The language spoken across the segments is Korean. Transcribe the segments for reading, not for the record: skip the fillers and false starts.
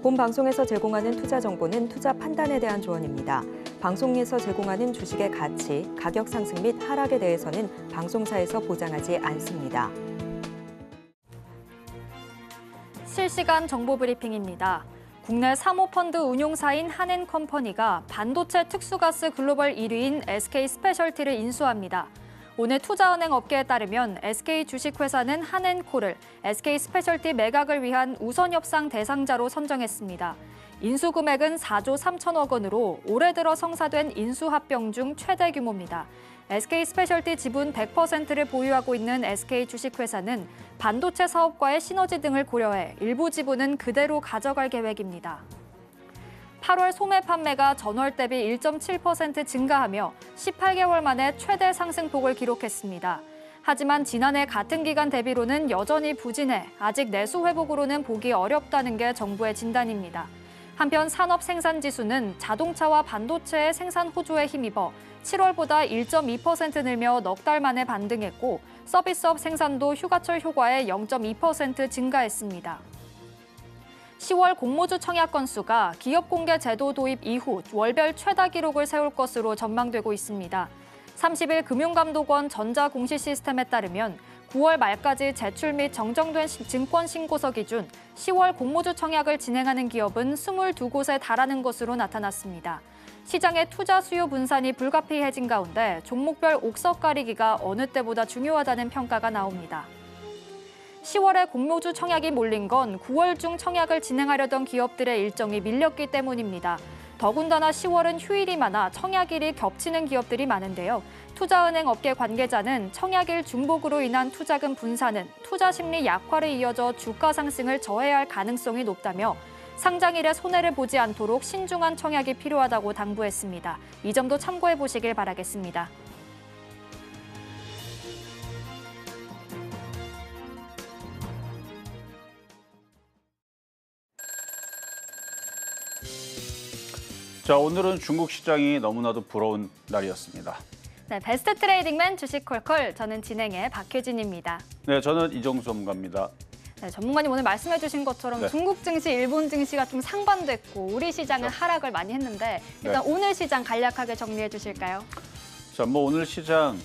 본 방송에서 제공하는 투자 정보는 투자 판단에 대한 조언입니다. 방송에서 제공하는 주식의 가치, 가격 상승 및 하락에 대해서는 방송사에서 보장하지 않습니다. 실시간 정보 브리핑입니다. 국내 사모펀드 운용사인 한엔컴퍼니가 반도체 특수가스 글로벌 1위인 SK스페셜티를 인수합니다. 오늘 투자은행 업계에 따르면 SK 주식회사는 한엔코를 SK스페셜티 매각을 위한 우선 협상 대상자로 선정했습니다. 인수 금액은 4조 3천억 원으로 올해 들어 성사된 인수 합병 중 최대 규모입니다. SK스페셜티 지분 100%를 보유하고 있는 SK 주식회사는 반도체 사업과의 시너지 등을 고려해 일부 지분은 그대로 가져갈 계획입니다. 8월 소매 판매가 전월 대비 1.7% 증가하며 18개월 만에 최대 상승폭을 기록했습니다. 하지만 지난해 같은 기간 대비로는 여전히 부진해 아직 내수 회복으로는 보기 어렵다는 게 정부의 진단입니다. 한편 산업 생산 지수는 자동차와 반도체의 생산 호조에 힘입어 7월보다 1.2% 늘며 넉 달 만에 반등했고 서비스업 생산도 휴가철 효과에 0.2% 증가했습니다. 10월 공모주 청약 건수가 기업 공개 제도 도입 이후 월별 최다 기록을 세울 것으로 전망되고 있습니다. 30일 금융감독원 전자공시 시스템에 따르면 9월 말까지 제출 및 정정된 증권 신고서 기준 10월 공모주 청약을 진행하는 기업은 22곳에 달하는 것으로 나타났습니다. 시장의 투자 수요 분산이 불가피해진 가운데 종목별 옥석 가리기가 어느 때보다 중요하다는 평가가 나옵니다. 10월에 공모주 청약이 몰린 건 9월 중 청약을 진행하려던 기업들의 일정이 밀렸기 때문입니다. 더군다나 10월은 휴일이 많아 청약일이 겹치는 기업들이 많은데요. 투자은행 업계 관계자는 청약일 중복으로 인한 투자금 분산은 투자 심리 약화를 이어져 주가 상승을 저해할 가능성이 높다며 상장일에 손해를 보지 않도록 신중한 청약이 필요하다고 당부했습니다. 이 점도 참고해 보시길 바라겠습니다. 자, 오늘은 중국 시장이 너무나도 부러운 날이었습니다. 네, 베스트 트레이딩맨 주식콜콜, 저는 진행의 박효진입니다. 네, 저는 이정수 전문가입니다. 네, 전문가님 오늘 말씀해 주신 것처럼 네. 중국 증시, 일본 증시가 좀 상반됐고 우리 시장은 하락을 많이 했는데 일단 오늘 시장 간략하게 정리해 주실까요? 자, 오늘 시장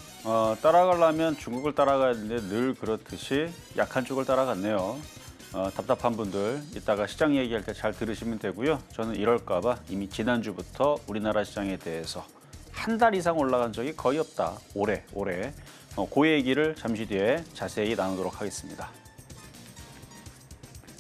따라가려면 중국을 따라가야 되는데 늘 그렇듯이 약한 쪽을 따라갔네요. 답답한 분들 이따가 시장 얘기할 때 잘 들으시면 되고요. 저는 이럴까 봐 이미 지난주부터 우리나라 시장에 대해서 한 달 이상 올라간 적이 거의 없다. 올해. 그 얘기를 잠시 뒤에 자세히 나누도록 하겠습니다.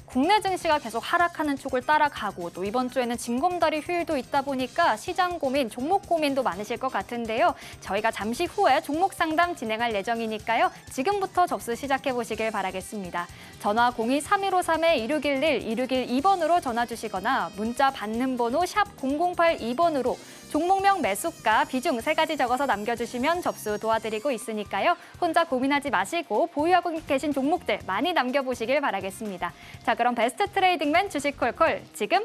국내 증시가 계속 하락하는 쪽을 따라가고 또 이번 주에는 징검다리 휴일도 있다 보니까 시장 고민, 종목 고민도 많으실 것 같은데요. 저희가 잠시 후에 종목 상담 진행할 예정이니까요. 지금부터 접수 시작해 보시길 바라겠습니다. 전화 02-3153-2611, 2612번으로 전화 주시거나 문자 받는 번호 샵 0082번으로 종목명, 매수가, 비중 3가지 적어서 남겨주시면 접수 도와드리고 있으니까요. 혼자 고민하지 마시고 보유하고 계신 종목들 많이 남겨보시길 바라겠습니다. 자, 그럼 베스트 트레이딩맨 주식콜콜 지금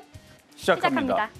시작합니다.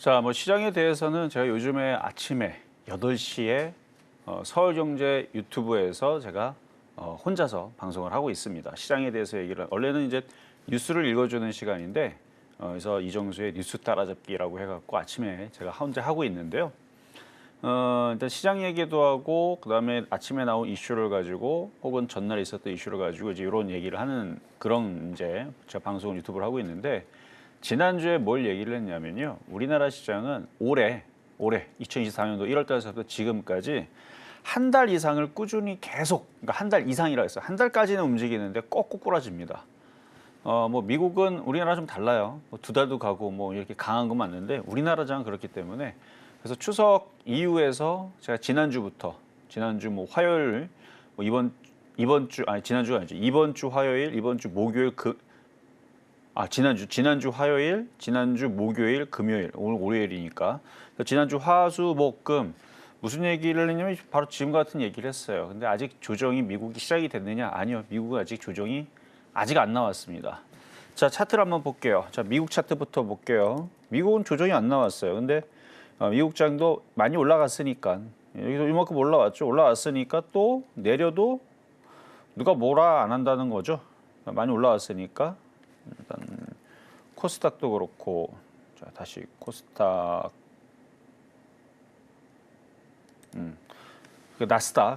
자, 시장에 대해서는 제가 요즘에 아침에 8시에 서울경제 유튜브에서 제가 혼자서 방송을 하고 있습니다. 시장에 대해서 얘기를 원래는 이제 뉴스를 읽어주는 시간인데 그래서 이정수의 뉴스 따라잡기라고 해갖고 아침에 제가 혼자 하고 있는데요. 일단 시장 얘기도 하고 그다음에 아침에 나온 이슈를 가지고 혹은 전날에 있었던 이슈를 가지고 이제 이런 얘기를 하는 그런 이제 제가 방송 유튜브를 하고 있는데 지난주에 뭘 얘기를 했냐면요. 우리나라 시장은 올해 2024년도 1월 달서부터 지금까지 한 달 이상을 꾸준히 계속 그러니까 한 달 이상이라 했어요. 한 달까지는 움직이는데 꼭 꼬꾸라집니다. 뭐 미국은 우리나라 좀 달라요. 뭐 2달도 가고 뭐 이렇게 강한 건 맞는데 우리나라장은 그렇기 때문에 그래서 추석 이후에서 제가 지난주 뭐 화요일 뭐 이번 주 아니 지난주가 아니죠. 이번 주 화요일, 이번 주 목요일 지난주 화요일, 지난주 목요일, 금요일, 오늘 월요일이니까 지난주 화수 목금 무슨 얘기를 했냐면 바로 지금 같은 얘기를 했어요. 근데 아직 조정이 미국이 시작이 됐느냐? 아니요. 미국은 아직 조정이 아직 안 나왔습니다. 자, 차트를 한번 볼게요. 자, 미국 차트부터 볼게요. 미국은 조정이 안 나왔어요. 근데 미국장도 많이 올라갔으니까 여기서 이만큼 올라왔죠. 올라왔으니까 또 내려도 누가 뭐라 안 한다는 거죠. 많이 올라왔으니까 일단 코스닥도 그렇고 자 다시 코스닥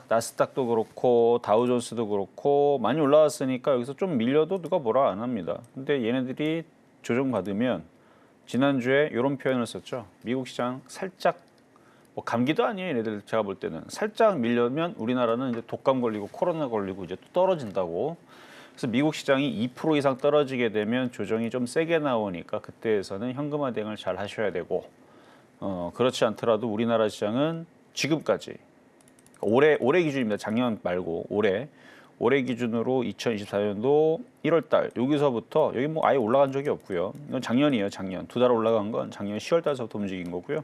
나스닥도 그렇고 다우존스도 그렇고 많이 올라왔으니까 여기서 좀 밀려도 누가 뭐라 안 합니다. 근데 얘네들이 조정받으면 지난주에 이런 표현을 썼죠. 미국 시장 살짝 뭐 감기도 아니에요. 얘네들 제가 볼 때는 살짝 밀려면 우리나라는 이제 독감 걸리고 코로나 걸리고 이제 또 떨어진다고. 그래서 미국 시장이 2% 이상 떨어지게 되면 조정이 좀 세게 나오니까 그때에서는 현금화 대응을 잘 하셔야 되고 그렇지 않더라도 우리나라 시장은 지금까지 올해 기준입니다. 작년 말고 올해 기준으로 2024년도 1월 달 여기서부터 여기 뭐 아예 올라간 적이 없고요. 이건 작년이에요. 작년 2달 올라간 건 작년 10월 달서부터 움직인 거고요.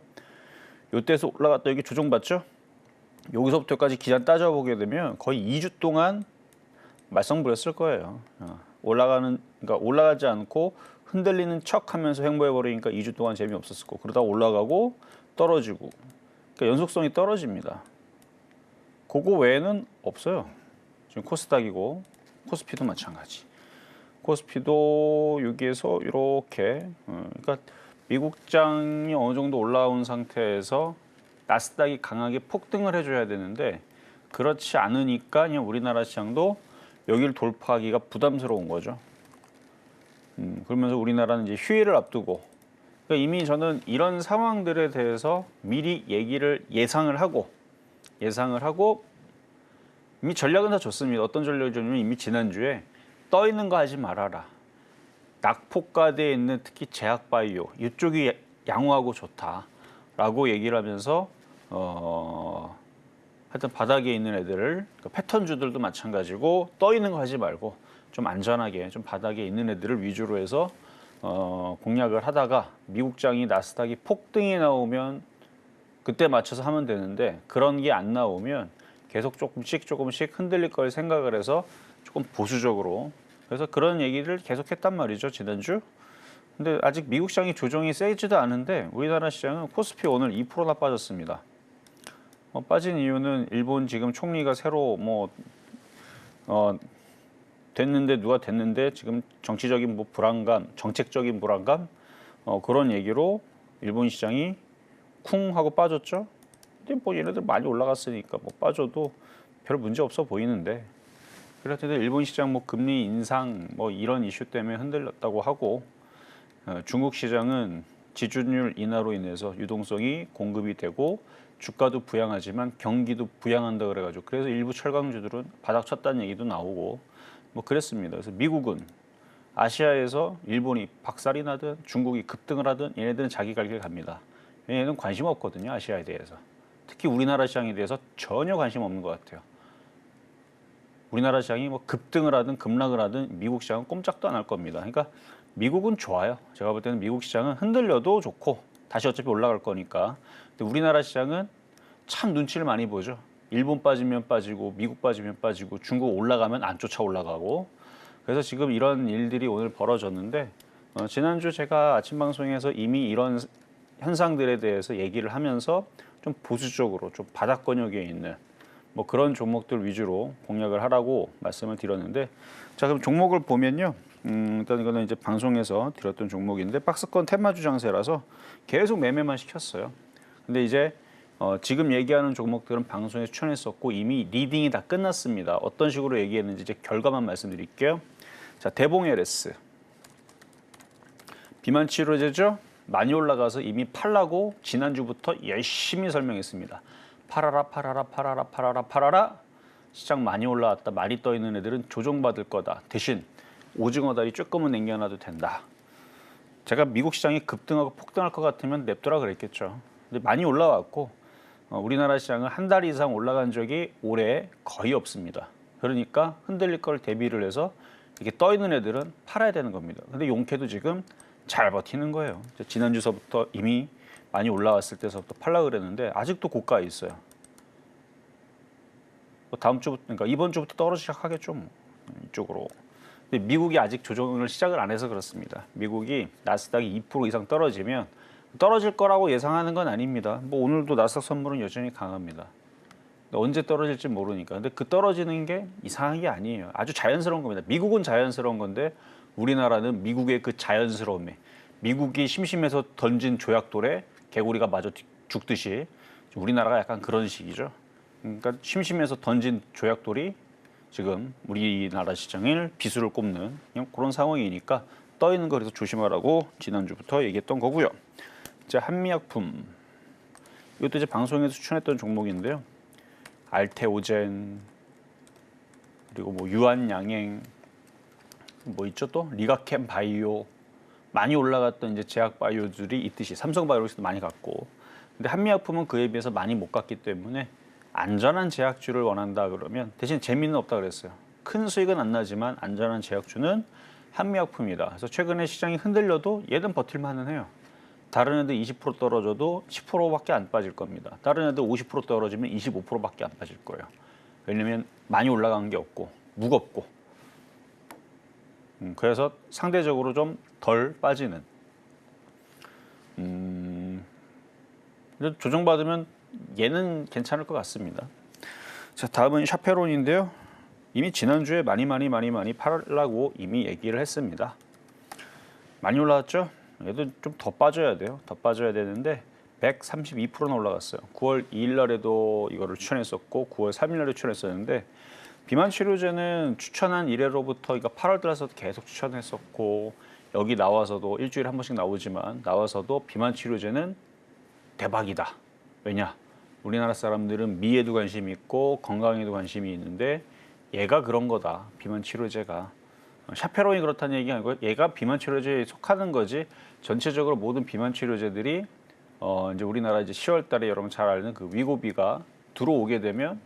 요때에서 올라갔다 여기 조정받죠? 여기서부터까지 기간 따져보게 되면 거의 2주 동안 말썽부렸을 거예요. 그러니까 올라가지 않고 흔들리는 척하면서 횡보해버리니까 2주 동안 재미없었을 거고 그러다 올라가고 떨어지고 그러니까 연속성이 떨어집니다. 그거 외에는 없어요. 지금 코스닥이고 코스피도 마찬가지. 코스피도 여기에서 이렇게 그러니까 미국장이 어느 정도 올라온 상태에서 나스닥이 강하게 폭등을 해줘야 되는데 그렇지 않으니까 그냥 우리나라 시장도 여기를 돌파하기가 부담스러운 거죠. 그러면서 우리나라는 이제 휴일을 앞두고 그러니까 이미 저는 이런 상황들에 대해서 미리 예상을 하고 이미 전략은 다 줬습니다. 어떤 전략을 줬냐면 이미 지난주에 떠 있는 거 하지 말아라. 낙폭과대에 있는 특히 제약바이오 이쪽이 양호하고 좋다라고 얘기를 하면서 하여튼 바닥에 있는 애들을 그러니까 패턴주들도 마찬가지고 떠 있는 거 하지 말고 좀 안전하게 좀 바닥에 있는 애들을 위주로 해서 공략을 하다가 미국장이 나스닥이 폭등이 나오면 그때 맞춰서 하면 되는데 그런 게 안 나오면 계속 조금씩 흔들릴 걸 생각을 해서 조금 보수적으로 그래서 그런 얘기를 계속 했단 말이죠 지난주. 근데 아직 미국 시장이 조정이 세지도 않은데 우리나라 시장은 코스피 오늘 2%나 빠졌습니다. 빠진 이유는 일본 지금 총리가 새로 됐는데 누가 됐는데 지금 정치적인 뭐 불안감, 정책적인 불안감 그런 얘기로 일본 시장이 쿵 하고 빠졌죠. 근데 뭐 얘네들 많이 올라갔으니까 뭐 빠져도 별 문제 없어 보이는데 그래도 일본 시장 뭐 금리 인상 뭐 이런 이슈 때문에 흔들렸다고 하고 중국 시장은 지준율 인하로 인해서 유동성이 공급이 되고 주가도 부양하지만 경기도 부양한다 그래가지고 그래서 일부 철강주들은 바닥 쳤다는 얘기도 나오고 뭐 그랬습니다. 그래서 미국은 아시아에서 일본이 박살이 나든 중국이 급등을 하든 얘네들은 자기 갈 길 갑니다. 얘네는 관심 없거든요. 아시아에 대해서. 특히 우리나라 시장에 대해서 전혀 관심 없는 것 같아요. 우리나라 시장이 뭐 급등을 하든 급락을 하든 미국 시장은 꼼짝도 안 할 겁니다. 그러니까 미국은 좋아요. 제가 볼 때는 미국 시장은 흔들려도 좋고 다시 어차피 올라갈 거니까. 근데 우리나라 시장은 참 눈치를 많이 보죠. 일본 빠지면 빠지고 미국 빠지면 빠지고 중국 올라가면 안 쫓아 올라가고 그래서 지금 이런 일들이 오늘 벌어졌는데 지난주 제가 아침 방송에서 이미 이런 현상들에 대해서 얘기를 하면서 좀 보수적으로 좀 바닥권역에 있는 뭐 그런 종목들 위주로 공략을 하라고 말씀을 드렸는데, 자 그럼 종목을 보면요. 일단 이거는 이제 방송에서 드렸던 종목인데 박스권 테마주 장세라서 계속 매매만 시켰어요. 근데 이제 지금 얘기하는 종목들은 방송에 추천했었고 이미 리딩이 다 끝났습니다. 어떤 식으로 얘기했는지 이제 결과만 말씀드릴게요. 자, 대봉 LS 비만 치료제죠. 많이 올라가서 이미 팔라고 지난주부터 열심히 설명했습니다. 팔아라 팔아라 팔아라 팔아라 팔아라. 시장 많이 올라왔다, 많이 떠 있는 애들은 조정받을 거다. 대신 오징어 다리 조금은 남겨놔도 된다. 제가 미국 시장이 급등하고 폭등할 것 같으면 냅두라 그랬겠죠. 근데 많이 올라왔고 우리나라 시장은 한 달 이상 올라간 적이 올해 거의 없습니다. 그러니까 흔들릴 걸 대비를 해서 이렇게 떠 있는 애들은 팔아야 되는 겁니다. 근데 용케도 지금 잘 버티는 거예요. 지난주서부터 이미 많이 올라왔을 때서부터 팔라 그랬는데 아직도 고가에 있어요. 다음 주부터, 그러니까 이번 주부터 떨어지기 시작하겠죠. 뭐. 이쪽으로. 근데 미국이 아직 조정을 시작을 안 해서 그렇습니다. 미국이 나스닥이 2% 이상 떨어지면 떨어질 거라고 예상하는 건 아닙니다. 뭐 오늘도 나스닥 선물은 여전히 강합니다. 언제 떨어질지 모르니까. 근데 그 떨어지는 게 이상한 게 아니에요. 아주 자연스러운 겁니다. 미국은 자연스러운 건데 우리나라는 미국의 그 자연스러움에, 미국이 심심해서 던진 조약돌에 개구리가 마저 죽듯이 우리나라가 약간 그런 식이죠. 그러니까 심심해서 던진 조약돌이 지금 우리나라 시장을 비수를 꼽는 그냥 그런 상황이니까 떠 있는 거에서 조심하라고 지난주부터 얘기했던 거고요. 이제 한미약품, 이것도 이제 방송에서 추천했던 종목인데요. 알테오젠, 그리고 뭐 유한양행, 뭐 있죠 또 리가캠 바이오, 많이 올라갔던 이제 제약 바이오들이 있듯이 삼성바이오로직도 많이 갔고, 근데 한미약품은 그에 비해서 많이 못 갔기 때문에 안전한 제약주를 원한다 그러면 대신 재미는 없다 그랬어요. 큰 수익은 안 나지만 안전한 제약주는 한미약품이다. 그래서 최근에 시장이 흔들려도 얘는 버틸만은 해요. 다른 애들 20% 떨어져도 10%밖에 안 빠질 겁니다. 다른 애들 50% 떨어지면 25%밖에 안 빠질 거예요. 왜냐면 많이 올라간 게 없고 무겁고, 그래서 상대적으로 좀 덜 빠지는. 조정받으면 얘는 괜찮을 것 같습니다. 자, 다음은 샤페론인데요. 이미 지난주에 많이 팔라고 이미 얘기를 했습니다. 많이 올라왔죠? 얘도 좀 더 빠져야 돼요. 더 빠져야 되는데 132%나 올라갔어요. 9월 2일 날에도 이거를 추천했었고 9월 3일 날에 추천했었는데, 비만 치료제는 추천한 이래로부터 이거 8월 들어서도 계속 추천했었고, 여기 나와서도 일주일에 한 번씩 나오지만 나와서도 비만 치료제는 대박이다. 왜냐? 우리나라 사람들은 미에도 관심이 있고 건강에도 관심이 있는데 얘가 그런 거다. 비만 치료제가. 샤페론이 그렇다는 얘기가 아니고 얘가 비만 치료제에 속하는 거지, 전체적으로 모든 비만 치료제들이 이제 우리나라 이제 10월 달에 여러분 잘 아는 그 위고비가 들어오게 되면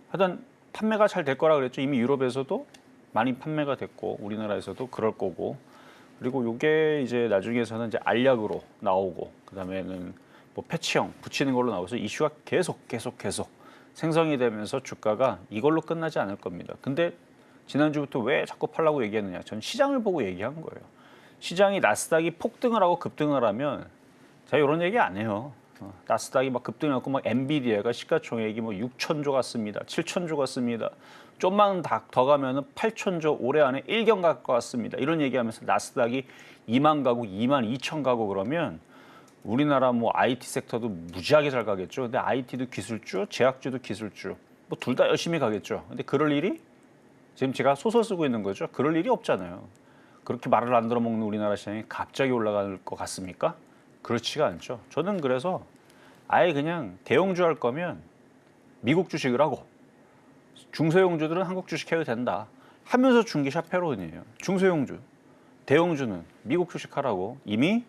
하여튼 판매가 잘 될 거라 그랬죠. 이미 유럽에서도 많이 판매가 됐고 우리나라에서도 그럴 거고, 그리고 요게 이제 나중에서는 이제 알약으로 나오고 그다음에는 뭐 패치형 붙이는 걸로 나와서 이슈가 계속 생성이 되면서 주가가 이걸로 끝나지 않을 겁니다. 근데 지난주부터 왜 자꾸 팔라고 얘기했느냐? 전 시장을 보고 얘기한 거예요. 시장이 나스닥이 폭등을 하고 급등을 하면 제가 이런 얘기 안 해요. 나스닥이 막 급등하고 막 엔비디아가 시가총액이 뭐 6천조 갔습니다. 7천조 갔습니다. 좀만 더 가면은 8천조 올해 안에 1경 갈 것 같습니다. 이런 얘기하면서 나스닥이 2만 가고 2만 2천 가고 그러면 우리나라 뭐 IT 섹터도 무지하게 잘 가겠죠. 근데 IT도 기술주, 제약주도 기술주, 뭐 둘 다 열심히 가겠죠. 근데 그럴 일이 지금 제가 소설 쓰고 있는 거죠. 그럴 일이 없잖아요. 그렇게 말을 안 들어먹는 우리나라 시장이 갑자기 올라갈 것 같습니까? 그렇지가 않죠. 저는 그래서 아예 그냥 대형주 할 거면 미국 주식을 하고 중소형주들은 한국 주식 해도 된다 하면서 준 게 샤페론이에요. 중소형주, 대형주는 미국 주식 하라고 이미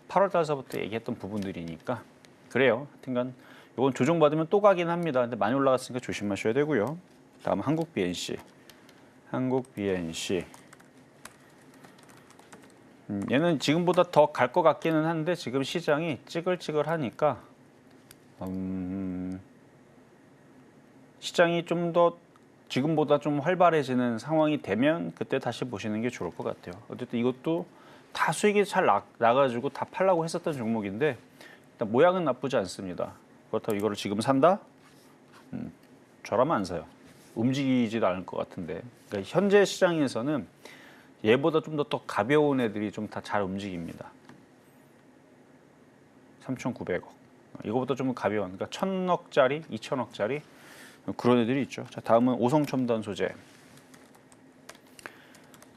8월 달서부터 얘기했던 부분들이니까 그래요. 하여튼간 이건 조정받으면 또 가긴 합니다. 근데 많이 올라갔으니까 조심하셔야 되고요. 다음 한국 BNC. 얘는 지금보다 더 갈 것 같기는 한데 지금 시장이 찌글찌글하니까 시장이 좀 더 지금보다 좀 활발해지는 상황이 되면 그때 다시 보시는 게 좋을 것 같아요. 어쨌든 이것도 다 수익이 잘 나가지고 다 팔라고 했었던 종목인데 일단 모양은 나쁘지 않습니다. 그렇다고 이거를 지금 산다? 저라면 안 사요. 움직이지도 않을 것 같은데. 그러니까 현재 시장에서는 얘보다 좀 더 가벼운 애들이 좀 다 잘 움직입니다. 3,900억. 이거보다 좀 가벼운, 그러니까 1,000억짜리, 2,000억짜리 그런 애들이 있죠. 자, 다음은 오성첨단 소재.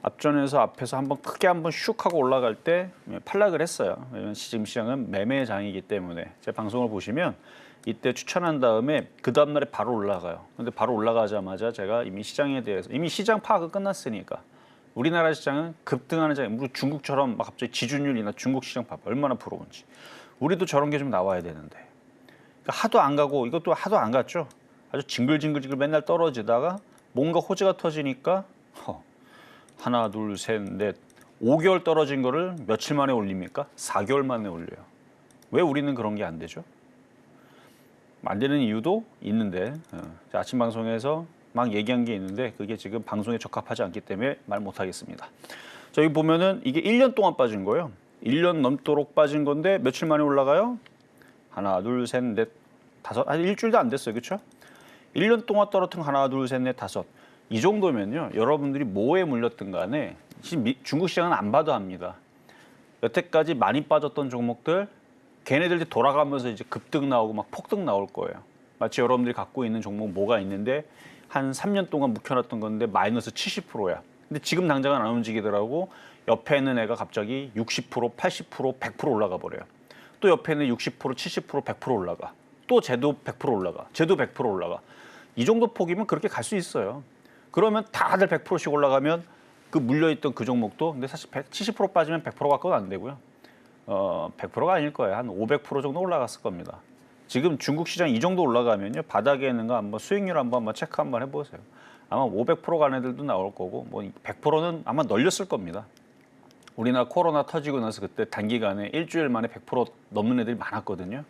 앞전에서 앞에서 한번 크게 한번 슉 하고 올라갈 때 팔락을 했어요. 왜냐면 지금 시장은 매매장이기 때문에. 제 방송을 보시면 이때 추천한 다음에 그 다음 날에 바로 올라가요. 근데 바로 올라가자마자 제가 이미 시장에 대해서 이미 시장 파악은 끝났으니까 우리나라 시장은 급등하는 장이 뭐 중국처럼 막 갑자기 지준율이나 중국 시장 봐봐 얼마나 부러운지. 우리도 저런 게 좀 나와야 되는데. 그러니까 하도 안 가고 이것도 하도 안 갔죠. 아주 징글징글 맨날 떨어지다가 뭔가 호재가 터지니까 하나, 둘, 셋, 넷, 5개월 떨어진 거를 며칠 만에 올립니까? 4개월 만에 올려요. 왜 우리는 그런 게 안 되죠? 안 되는 이유도 있는데 아침 방송에서 막 얘기한 게 있는데 그게 지금 방송에 적합하지 않기 때문에 말 못하겠습니다. 자, 여기 보면은 이게 1년 동안 빠진 거예요. 1년 넘도록 빠진 건데 며칠 만에 올라가요? 하나, 둘, 셋, 넷, 다섯, 한 일주일도 안 됐어요. 그렇죠? 1년 동안 떨어뜨린 하나, 둘, 셋, 넷, 다섯. 이 정도면요. 여러분들이 뭐에 물렸든 간에 지금 중국 시장은 안 봐도 합니다. 여태까지 많이 빠졌던 종목들 걔네들 돌아가면서 이제 급등 나오고 막 폭등 나올 거예요. 마치 여러분들이 갖고 있는 종목 뭐가 있는데 한 3년 동안 묵혀놨던 건데 마이너스 70%야. 근데 지금 당장은 안 움직이더라고. 옆에 있는 애가 갑자기 60%, 80%, 100% 올라가 버려요. 또 옆에 있는 60%, 70%, 100% 올라가. 또 쟤도 100% 올라가. 쟤도 100% 올라가. 이 정도 폭이면 그렇게 갈 수 있어요. 그러면 다들 100%씩 올라가면 그 물려있던 그 종목도 근데 사실 70% 빠지면 100% 갖고는 안 되고요. 100%가 아닐 거예요. 한 500% 정도 올라갔을 겁니다. 지금 중국 시장 이 정도 올라가면요. 바닥에 있는 거 한번 수익률 한번 체크 한번 해보세요. 아마 500% 간 애들도 나올 거고 뭐 100%는 아마 널렸을 겁니다. 우리나라 코로나 터지고 나서 그때 단기간에 일주일 만에 100% 넘는 애들이 많았거든요.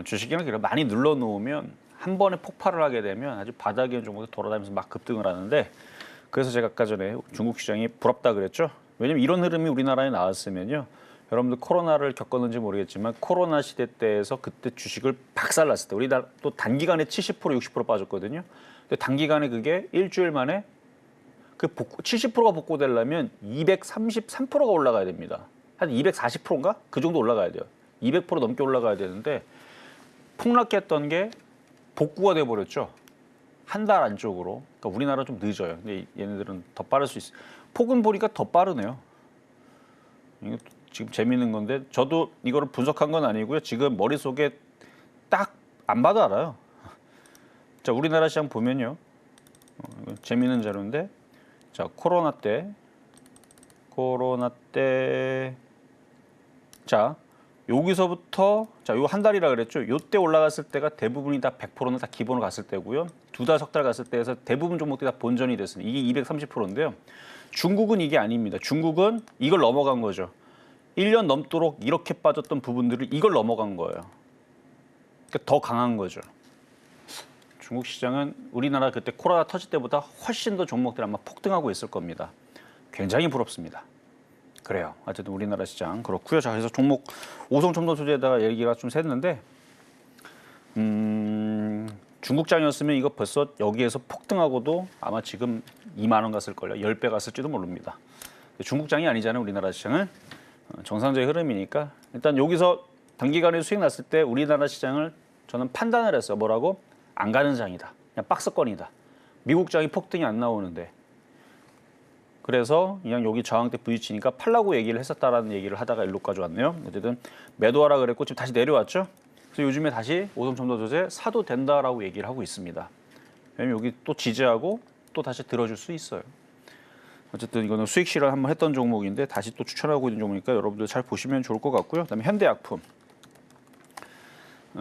주식이나 그래 많이 눌러놓으면 한 번에 폭발을 하게 되면 아주 바닥에 있는 종목들 돌아다니면서 막 급등을 하는데 그래서 제가 아까 전에 중국 시장이 부럽다 그랬죠. 왜냐면 이런 흐름이 우리나라에 나왔으면요. 여러분들 코로나를 겪었는지 모르겠지만 코로나 시대 때에서 그때 주식을 박살났을 때 우리나라 또 단기간에 70% 60% 빠졌거든요. 근데 단기간에 그게 일주일 만에 그 70%가 복구되려면 233%가 올라가야 됩니다. 한 240%인가? 그 정도 올라가야 돼요. 200% 넘게 올라가야 되는데 폭락했던 게 복구가 돼버렸죠. 한 달 안쪽으로. 그러니까 우리나라 좀 늦어요. 근데 얘네들은 더 빠를 수 있어요. 폭은 보니까 더 빠르네요. 이거 지금 재밌는 건데 저도 이거를 분석한 건 아니고요. 지금 머릿속에 딱 안 봐도 알아요. 자, 우리나라 시장 보면요. 재밌는 자료인데 자, 코로나 때 자, 여기서부터 자, 요 한 달이라 그랬죠. 요때 올라갔을 때가 대부분이 다 100%는 다 기본으로 갔을 때고요. 두 달, 석 달 갔을 때에서 대부분 종목들이 다 본전이 됐습니다. 이게 230%인데요. 중국은 이게 아닙니다. 중국은 이걸 넘어간 거죠. 1년 넘도록 이렇게 빠졌던 부분들을 이걸 넘어간 거예요. 그러니까 더 강한 거죠. 중국 시장은 우리나라 그때 코로나 터질 때보다 훨씬 더 종목들이 아마 폭등하고 있을 겁니다. 굉장히 부럽습니다. 그래요. 어쨌든 우리나라 시장 그렇고요. 자, 그래서 종목 오성첨단 소재에다가 얘기가 좀 샜는데 중국장이었으면 이거 벌써 여기에서 폭등하고도 아마 지금 2만 원 갔을 걸요. 10배 갔을지도 모릅니다. 중국장이 아니잖아요. 우리나라 시장은 정상적인 흐름이니까 일단 여기서 단기간에 수익 났을 때 우리나라 시장을 저는 판단을 했어요. 뭐라고? 안 가는 장이다. 그냥 박스권이다. 미국 장이 폭등이 안 나오는데. 그래서 그냥 여기 저항 때 부딪히니까 팔라고 얘기를 했었다라는 얘기를 하다가 일로까지 왔네요. 어쨌든 매도하라 그랬고 지금 다시 내려왔죠. 그래서 요즘에 다시 오성첨단 소재 사도 된다라고 얘기를 하고 있습니다. 왜냐면 여기 또 지지하고 또 다시 들어줄 수 있어요. 어쨌든 이거는 수익 실현 한번 했던 종목인데 다시 또 추천하고 있는 종목이니까 여러분들 잘 보시면 좋을 것 같고요. 그다음에 현대약품.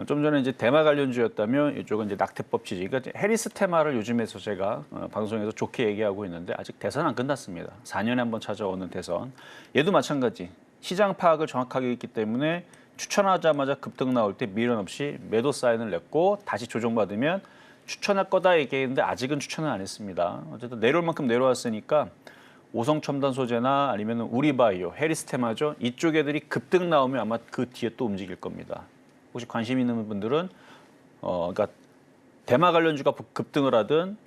좀 전에 이제 대마 관련주였다면 이쪽은 이제 낙태법 지지. 그러니까 해리스 테마를 요즘에서 제가 방송에서 좋게 얘기하고 있는데 아직 대선 안 끝났습니다. 4년에 한 번 찾아오는 대선. 얘도 마찬가지. 시장 파악을 정확하게 했기 때문에 추천하자마자 급등 나올 때 미련 없이 매도 사인을 냈고 다시 조정받으면 추천할 거다 얘기했는데 아직은 추천은 안 했습니다. 어쨌든 내려올 만큼 내려왔으니까 오성 첨단 소재나 아니면 우리바이오, 해리스테마죠. 이쪽 애들이 급등 나오면 아마 그 뒤에 또 움직일 겁니다. 혹시 관심 있는 분들은 그러니까 대마 관련주가 급등을 하든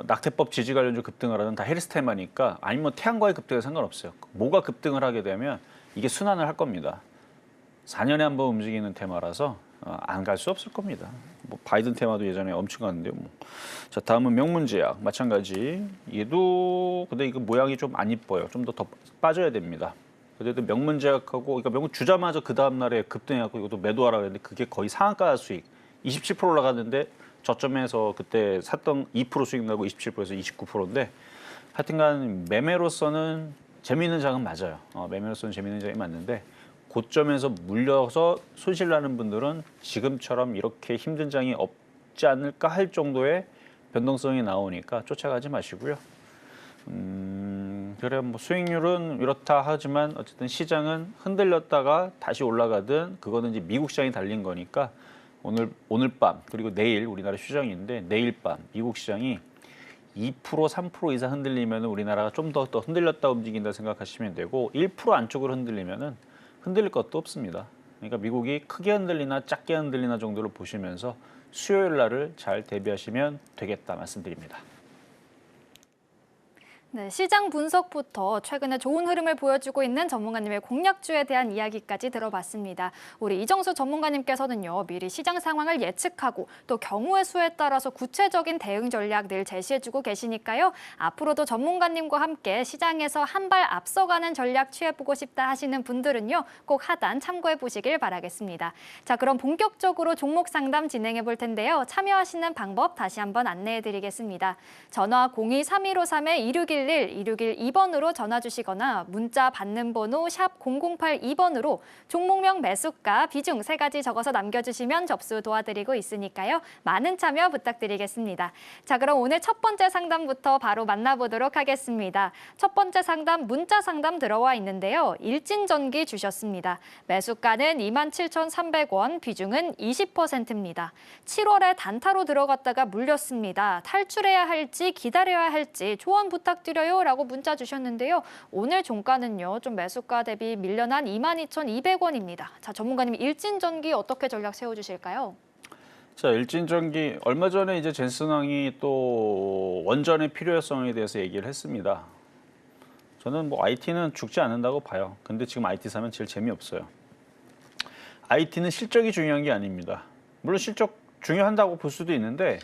낙태법 지지 관련주 급등을 하든 다 해리스테마니까 아니면 태양과의 급등에 상관없어요. 뭐가 급등을 하게 되면 이게 순환을 할 겁니다. 4년에 한 번 움직이는 테마라서 안 갈 수 없을 겁니다. 뭐 바이든 테마도 예전에 엄청 갔는데요. 뭐. 자, 다음은 명문제약 마찬가지. 얘도 근데 이거 모양이 좀 안 이뻐요. 좀 더 빠져야 됩니다. 그래도 명문제약하고 그러니까 명문 주자마자 그 다음 날에 급등해갖고 이것도 매도하라 그랬는데 그게 거의 상한가 수익 27% 올라갔는데 저점에서 그때 샀던 2% 수익 나고 27%에서 29%인데 하여튼간 매매로서는 재미있는 장은 맞아요. 매매로서는 재미있는 장이 맞는데 고점에서 물려서 손실 나는 분들은 지금처럼 이렇게 힘든 장이 없지 않을까 할 정도의 변동성이 나오니까 쫓아가지 마시고요. 그래 뭐 수익률은 이렇다 하지만 어쨌든 시장은 흔들렸다가 다시 올라가든 그거는 이제 미국 시장이 달린 거니까 오늘 밤 그리고 내일 우리나라 휴장인데 내일 밤 미국 시장이 2% 3% 이상 흔들리면 우리나라가 좀 더 흔들렸다 움직인다 생각하시면 되고 1% 안쪽으로 흔들리면은 흔들릴 것도 없습니다. 그러니까 미국이 크게 흔들리나 작게 흔들리나 정도로 보시면서 수요일 날을 잘 대비하시면 되겠다 말씀드립니다. 네, 시장 분석부터 최근에 좋은 흐름을 보여주고 있는 전문가님의 공략주에 대한 이야기까지 들어봤습니다. 우리 이정수 전문가님께서는요, 미리 시장 상황을 예측하고 또 경우의 수에 따라서 구체적인 대응 전략 늘 제시해주고 계시니까요. 앞으로도 전문가님과 함께 시장에서 한 발 앞서가는 전략 취해보고 싶다 하시는 분들은요, 꼭 하단 참고해 보시길 바라겠습니다. 자, 그럼 본격적으로 종목 상담 진행해 볼 텐데요. 참여하시는 방법 다시 한번 안내해 드리겠습니다. 전화 02-3153-2611 261-2번으로 전화 주시거나 문자 받는 번호 샵 0082번으로 종목명 매수가 비중 3가지 적어서 남겨주시면 접수 도와드리고 있으니까요. 많은 참여 부탁드리겠습니다. 자, 그럼 오늘 첫 번째 상담부터 바로 만나보도록 하겠습니다. 첫 번째 상담 문자 상담 들어와 있는데요. 일진전기 주셨습니다. 매수가는 27,300원, 비중은 20%입니다. 7월에 단타로 들어갔다가 물렸습니다. 탈출해야 할지 기다려야 할지 조언 부탁드려요 라고 문자 주셨는데요. 오늘 종가는요. 좀 매수가 대비 밀려난 22,200원입니다. 자, 전문가님 일진전기 어떻게 전략 세워주실까요? 자, 일진전기 얼마 전에 이제 젠슨왕이 또 원전의 필요성에 대해서 얘기를 했습니다. 저는 뭐 IT는 죽지 않는다고 봐요. 근데 지금 IT 사면 제일 재미없어요. IT는 실적이 중요한 게 아닙니다. 물론 실적 중요한다고 볼 수도 있는데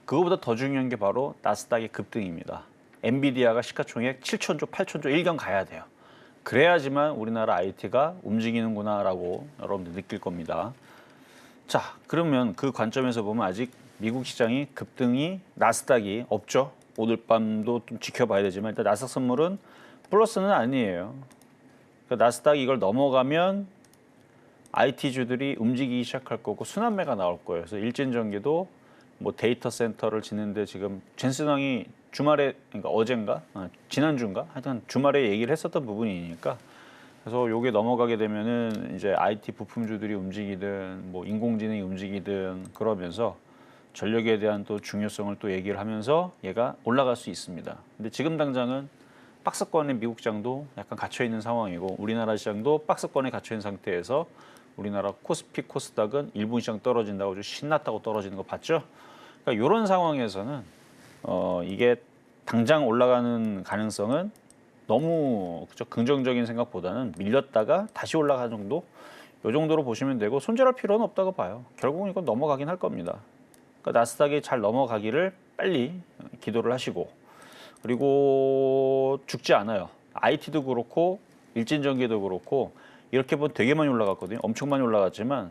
그거보다 더 중요한 게 바로 나스닥의 급등입니다. 엔비디아가 시가총액 7천조, 8천조 일경 가야 돼요. 그래야지만 우리나라 IT가 움직이는구나라고 여러분들 느낄 겁니다. 자, 그러면 그 관점에서 보면 아직 미국 시장이 급등이 나스닥이 없죠. 오늘 밤도 좀 지켜봐야 되지만 일단 나스닥 선물은 플러스는 아니에요. 그러니까 나스닥 이걸 넘어가면 IT주들이 움직이기 시작할 거고 순환매가 나올 거예요. 그래서 일진전기도 뭐 데이터 센터를 짓는데 지금 젠슨왕이 주말에 그러니까 어젠가 지난주인가 하여튼 주말에 얘기를 했었던 부분이니까 그래서 요게 넘어가게 되면은 이제 IT 부품주들이 움직이든 뭐 인공지능이 움직이든 그러면서 전력에 대한 또 중요성을 또 얘기를 하면서 얘가 올라갈 수 있습니다. 근데 지금 당장은 박스권의 미국 시장도 약간 갇혀 있는 상황이고 우리나라 시장도 박스권에 갇혀 있는 상태에서 우리나라 코스피 코스닥은 일본 시장 떨어진다고 아주 신났다고 떨어지는 거 봤죠? 그러니까 이런 상황에서는 이게 당장 올라가는 가능성은 너무 그쵸? 긍정적인 생각보다는 밀렸다가 다시 올라가는 정도? 이 정도로 보시면 되고 손절할 필요는 없다고 봐요. 결국은 이건 넘어가긴 할 겁니다. 그러니까 나스닥이 잘 넘어가기를 빨리 기도를 하시고 그리고 죽지 않아요. IT도 그렇고 일진전기도 그렇고 이렇게 보면 되게 많이 올라갔거든요. 엄청 많이 올라갔지만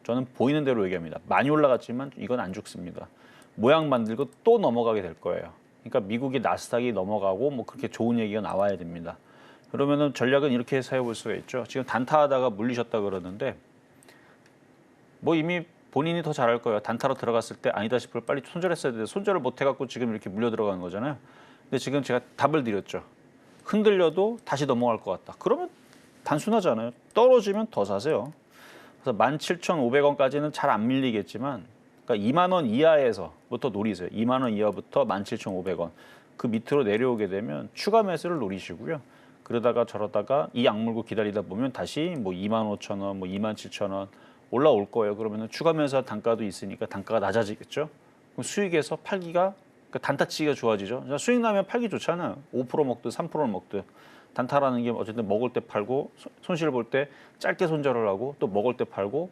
저는 보이는 대로 얘기합니다. 많이 올라갔지만 이건 안 죽습니다. 모양 만들고 또 넘어가게 될 거예요. 그러니까 미국의 나스닥이 넘어가고 뭐 그렇게 좋은 얘기가 나와야 됩니다. 그러면은 전략은 이렇게 사용할 수가 있죠. 지금 단타하다가 물리셨다 그러는데 뭐 이미 본인이 더 잘할 거예요. 단타로 들어갔을 때 아니다 싶을 빨리 손절했어야 되는데 손절을 못 해갖고 지금 이렇게 물려 들어가는 거잖아요. 근데 지금 제가 답을 드렸죠. 흔들려도 다시 넘어갈 것 같다. 그러면 단순하잖아요. 떨어지면 더 사세요. 그래서 17,500원까지는 잘 안 밀리겠지만 그러니까 2만 원 이하에서부터 노리세요. 2만 원 이하부터 17,500원. 그 밑으로 내려오게 되면 추가 매수를 노리시고요. 그러다가 저러다가 이 악물고 기다리다 보면 다시 뭐 25,000원, 뭐 27,000원 올라올 거예요. 그러면 추가 매수 단가도 있으니까 단가가 낮아지겠죠. 그럼 수익에서 팔기가 그러니까 단타치기가 좋아지죠. 수익 나면 팔기 좋잖아요. 5% 먹든 3%를 먹든. 단타라는 게 어쨌든 먹을 때 팔고 손실 볼 때 짧게 손절을 하고 또 먹을 때 팔고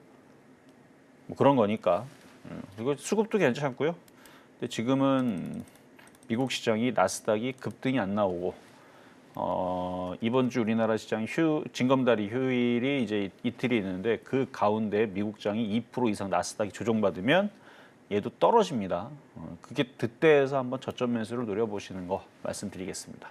뭐 그런 거니까. 그리고 수급도 괜찮고요. 근데 지금은 미국 시장이 나스닥이 급등이 안 나오고 이번 주 우리나라 시장 징검다리 휴일이 이제 이틀이 있는데 그 가운데 미국장이 2% 이상 나스닥이 조정받으면 얘도 떨어집니다. 그게 그때에서 한번 저점 매수를 노려보시는 거 말씀드리겠습니다.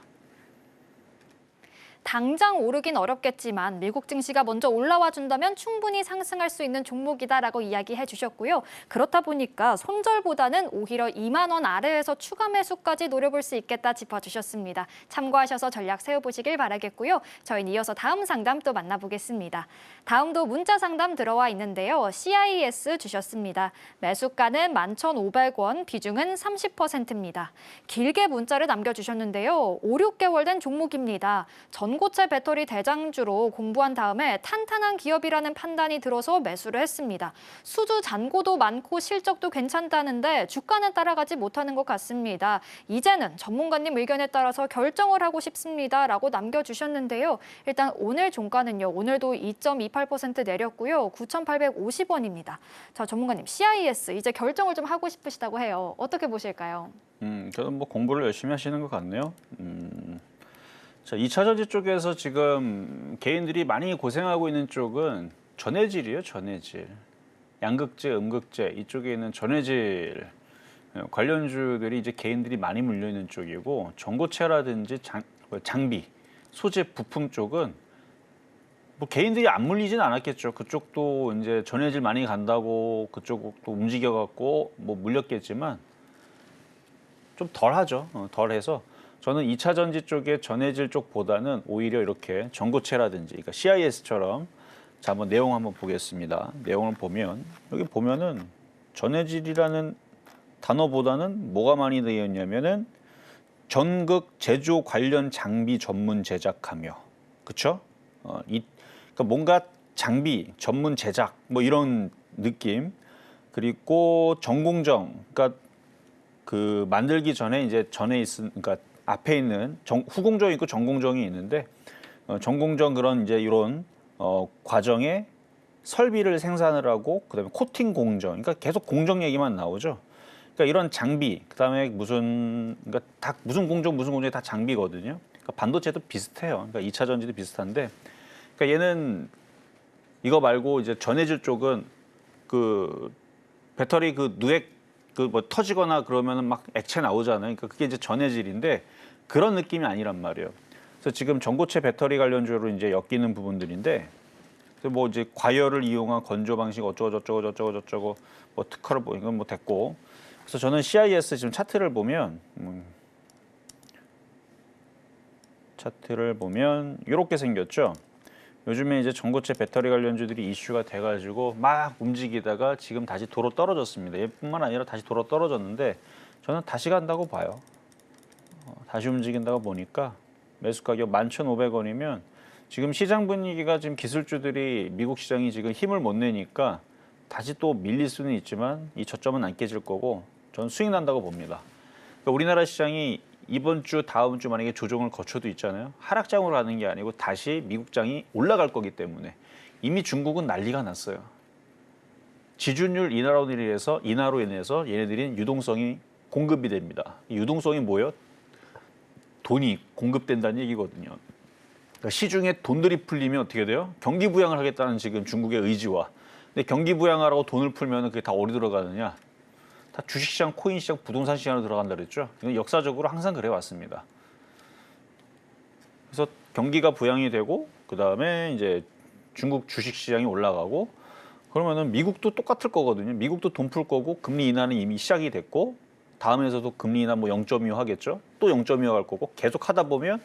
당장 오르긴 어렵겠지만 미국 증시가 먼저 올라와 준다면 충분히 상승할 수 있는 종목이다라고 이야기해 주셨고요. 그렇다 보니까 손절보다는 오히려 2만 원 아래에서 추가 매수까지 노려볼 수 있겠다 짚어주셨습니다. 참고하셔서 전략 세워보시길 바라겠고요. 저희는 이어서 다음 상담 또 만나보겠습니다. 다음도 문자 상담 들어와 있는데요. CIS 주셨습니다. 매수가는 11,500원, 비중은 30%입니다. 길게 문자를 남겨주셨는데요. 5, 6개월 된 종목입니다. 전고체 배터리 대장주로 공부한 다음에 탄탄한 기업이라는 판단이 들어서 매수를 했습니다. 수주 잔고도 많고 실적도 괜찮다는데 주가는 따라가지 못하는 것 같습니다. 이제는 전문가님 의견에 따라서 결정을 하고 싶습니다라고 남겨주셨는데요. 일단 오늘 종가는요. 오늘도 2.28% 내렸고요. 9,850원입니다. 자, 전문가님 CIS 이제 결정을 좀 하고 싶으시다고 해요. 어떻게 보실까요? 저는 뭐 공부를 열심히 하시는 것 같네요. 자, 2차 전지 쪽에서 지금 개인들이 많이 고생하고 있는 쪽은 전해질이에요, 전해질. 양극재, 음극재 이쪽에 있는 전해질 관련주들이 이제 개인들이 많이 물려 있는 쪽이고 전고체라든지 장비, 소재, 부품 쪽은 뭐 개인들이 안 물리진 않았겠죠. 그쪽도 이제 전해질 많이 간다고 그쪽도 움직여갖고 뭐 물렸겠지만 좀 덜하죠. 덜해서. 저는 2차 전지 쪽의 전해질 쪽보다는 오히려 이렇게 전고체라든지 그러니까 CIS처럼 자 한번 내용 한번 보겠습니다. 내용을 보면 여기 보면은 전해질이라는 단어보다는 뭐가 많이 되어 있냐면은 전극 제조 관련 장비 전문 제작하며 그렇죠? 그러니까 뭔가 장비 전문 제작 뭐 이런 느낌 그리고 전공정 그러니까 그 만들기 전에 이제 전에 있은 그러니까 앞에 있는 후공정이 있고 전공정이 있는데 전공정 그런 이제 이런 과정에 설비를 생산을 하고 그다음에 코팅 공정 그러니까 계속 공정 얘기만 나오죠. 그러니까 이런 장비 그다음에 그러니까 다 무슨 공정이 다 장비거든요. 그러니까 반도체도 비슷해요. 그러니까 2차 전지도 비슷한데 그러니까 얘는 이거 말고 이제 전해질 쪽은 그 배터리 그 누액 그 뭐 터지거나 그러면은 막 액체 나오잖아요. 그러니까 그게 이제 전해질인데 그런 느낌이 아니란 말이에요. 그래서 지금 전고체 배터리 관련주로 이제 엮이는 부분들인데 뭐 이제 과열을 이용한 건조 방식 어쩌고 뭐 특허를 뭐 이건 뭐 됐고 그래서 저는 CIS 지금 차트를 보면 이렇게 생겼죠. 요즘에 이제 전고체 배터리 관련주들이 이슈가 돼가지고 막 움직이다가 지금 다시 도로 떨어졌습니다. 얘뿐만 아니라 다시 도로 떨어졌는데 저는 다시 간다고 봐요. 다시 움직인다고 보니까 매수 가격 11,500원이면 지금 시장 분위기가 지금 기술주들이 미국 시장이 지금 힘을 못 내니까 다시 또 밀릴 수는 있지만 이 저점은 안 깨질 거고 저는 수익 난다고 봅니다. 그러니까 우리나라 시장이 이번 주 다음 주 만약에 조정을 거쳐도 있잖아요. 하락장으로 가는 게 아니고 다시 미국장이 올라갈 거기 때문에 이미 중국은 난리가 났어요. 지준율 인하로 인해서 얘네들이 유동성이 공급이 됩니다. 이 유동성이 뭐예요? 돈이 공급된다는 얘기거든요. 그러니까 시중에 돈들이 풀리면 어떻게 돼요? 경기 부양을 하겠다는 지금 중국의 의지와 근데 경기 부양하라고 돈을 풀면 그게 다 어디 들어가느냐? 다 주식시장, 코인시장, 부동산 시장으로 들어간다 그랬죠. 이건 역사적으로 항상 그래 왔습니다. 그래서 경기가 부양이 되고 그 다음에 이제 중국 주식시장이 올라가고 그러면은 미국도 똑같을 거거든요. 미국도 돈 풀 거고 금리 인하는 이미 시작이 됐고 다음에서도 금리 인하 뭐 0.25 하겠죠. 또 0.25 할 거고 계속 하다 보면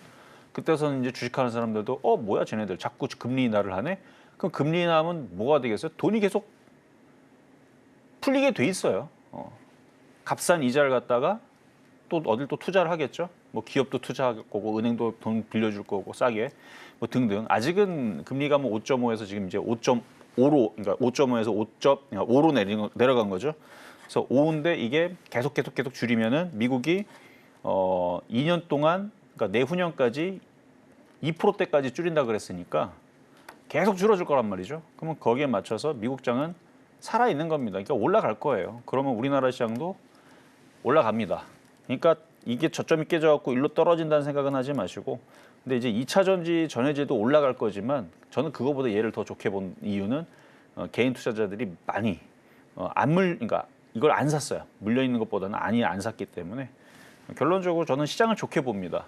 그때서는 이제 주식하는 사람들도 뭐야 쟤네들 자꾸 금리 인하를 하네. 그럼 금리 인하하면 뭐가 되겠어요? 돈이 계속 풀리게 돼 있어요. 값싼 이자를 갖다가 또 어딜 또 투자를 하겠죠. 뭐 기업도 투자할 거고 은행도 돈 빌려줄 거고 싸게 뭐 등등. 아직은 금리가 뭐 5.5에서 지금 이제 5.5로 그러니까 5.5에서 5.5로 내려간 거죠. 그래서 5인데 이게 계속 줄이면은 미국이 2년 동안 그러니까 내후년까지 2%대까지 줄인다 그랬으니까 계속 줄어들 거란 말이죠. 그러면 거기에 맞춰서 미국장은 살아 있는 겁니다. 그러니까 올라갈 거예요. 그러면 우리나라 시장도 올라갑니다. 그러니까 이게 저점이 깨져갖고 일로 떨어진다는 생각은 하지 마시고, 근데 이제 2차 전지 전해제도 올라갈 거지만 저는 그거보다 얘를 더 좋게 본 이유는 개인 투자자들이 많이 그러니까 이걸 안 샀어요. 물려 있는 것보다는 안 샀기 때문에 결론적으로 저는 시장을 좋게 봅니다.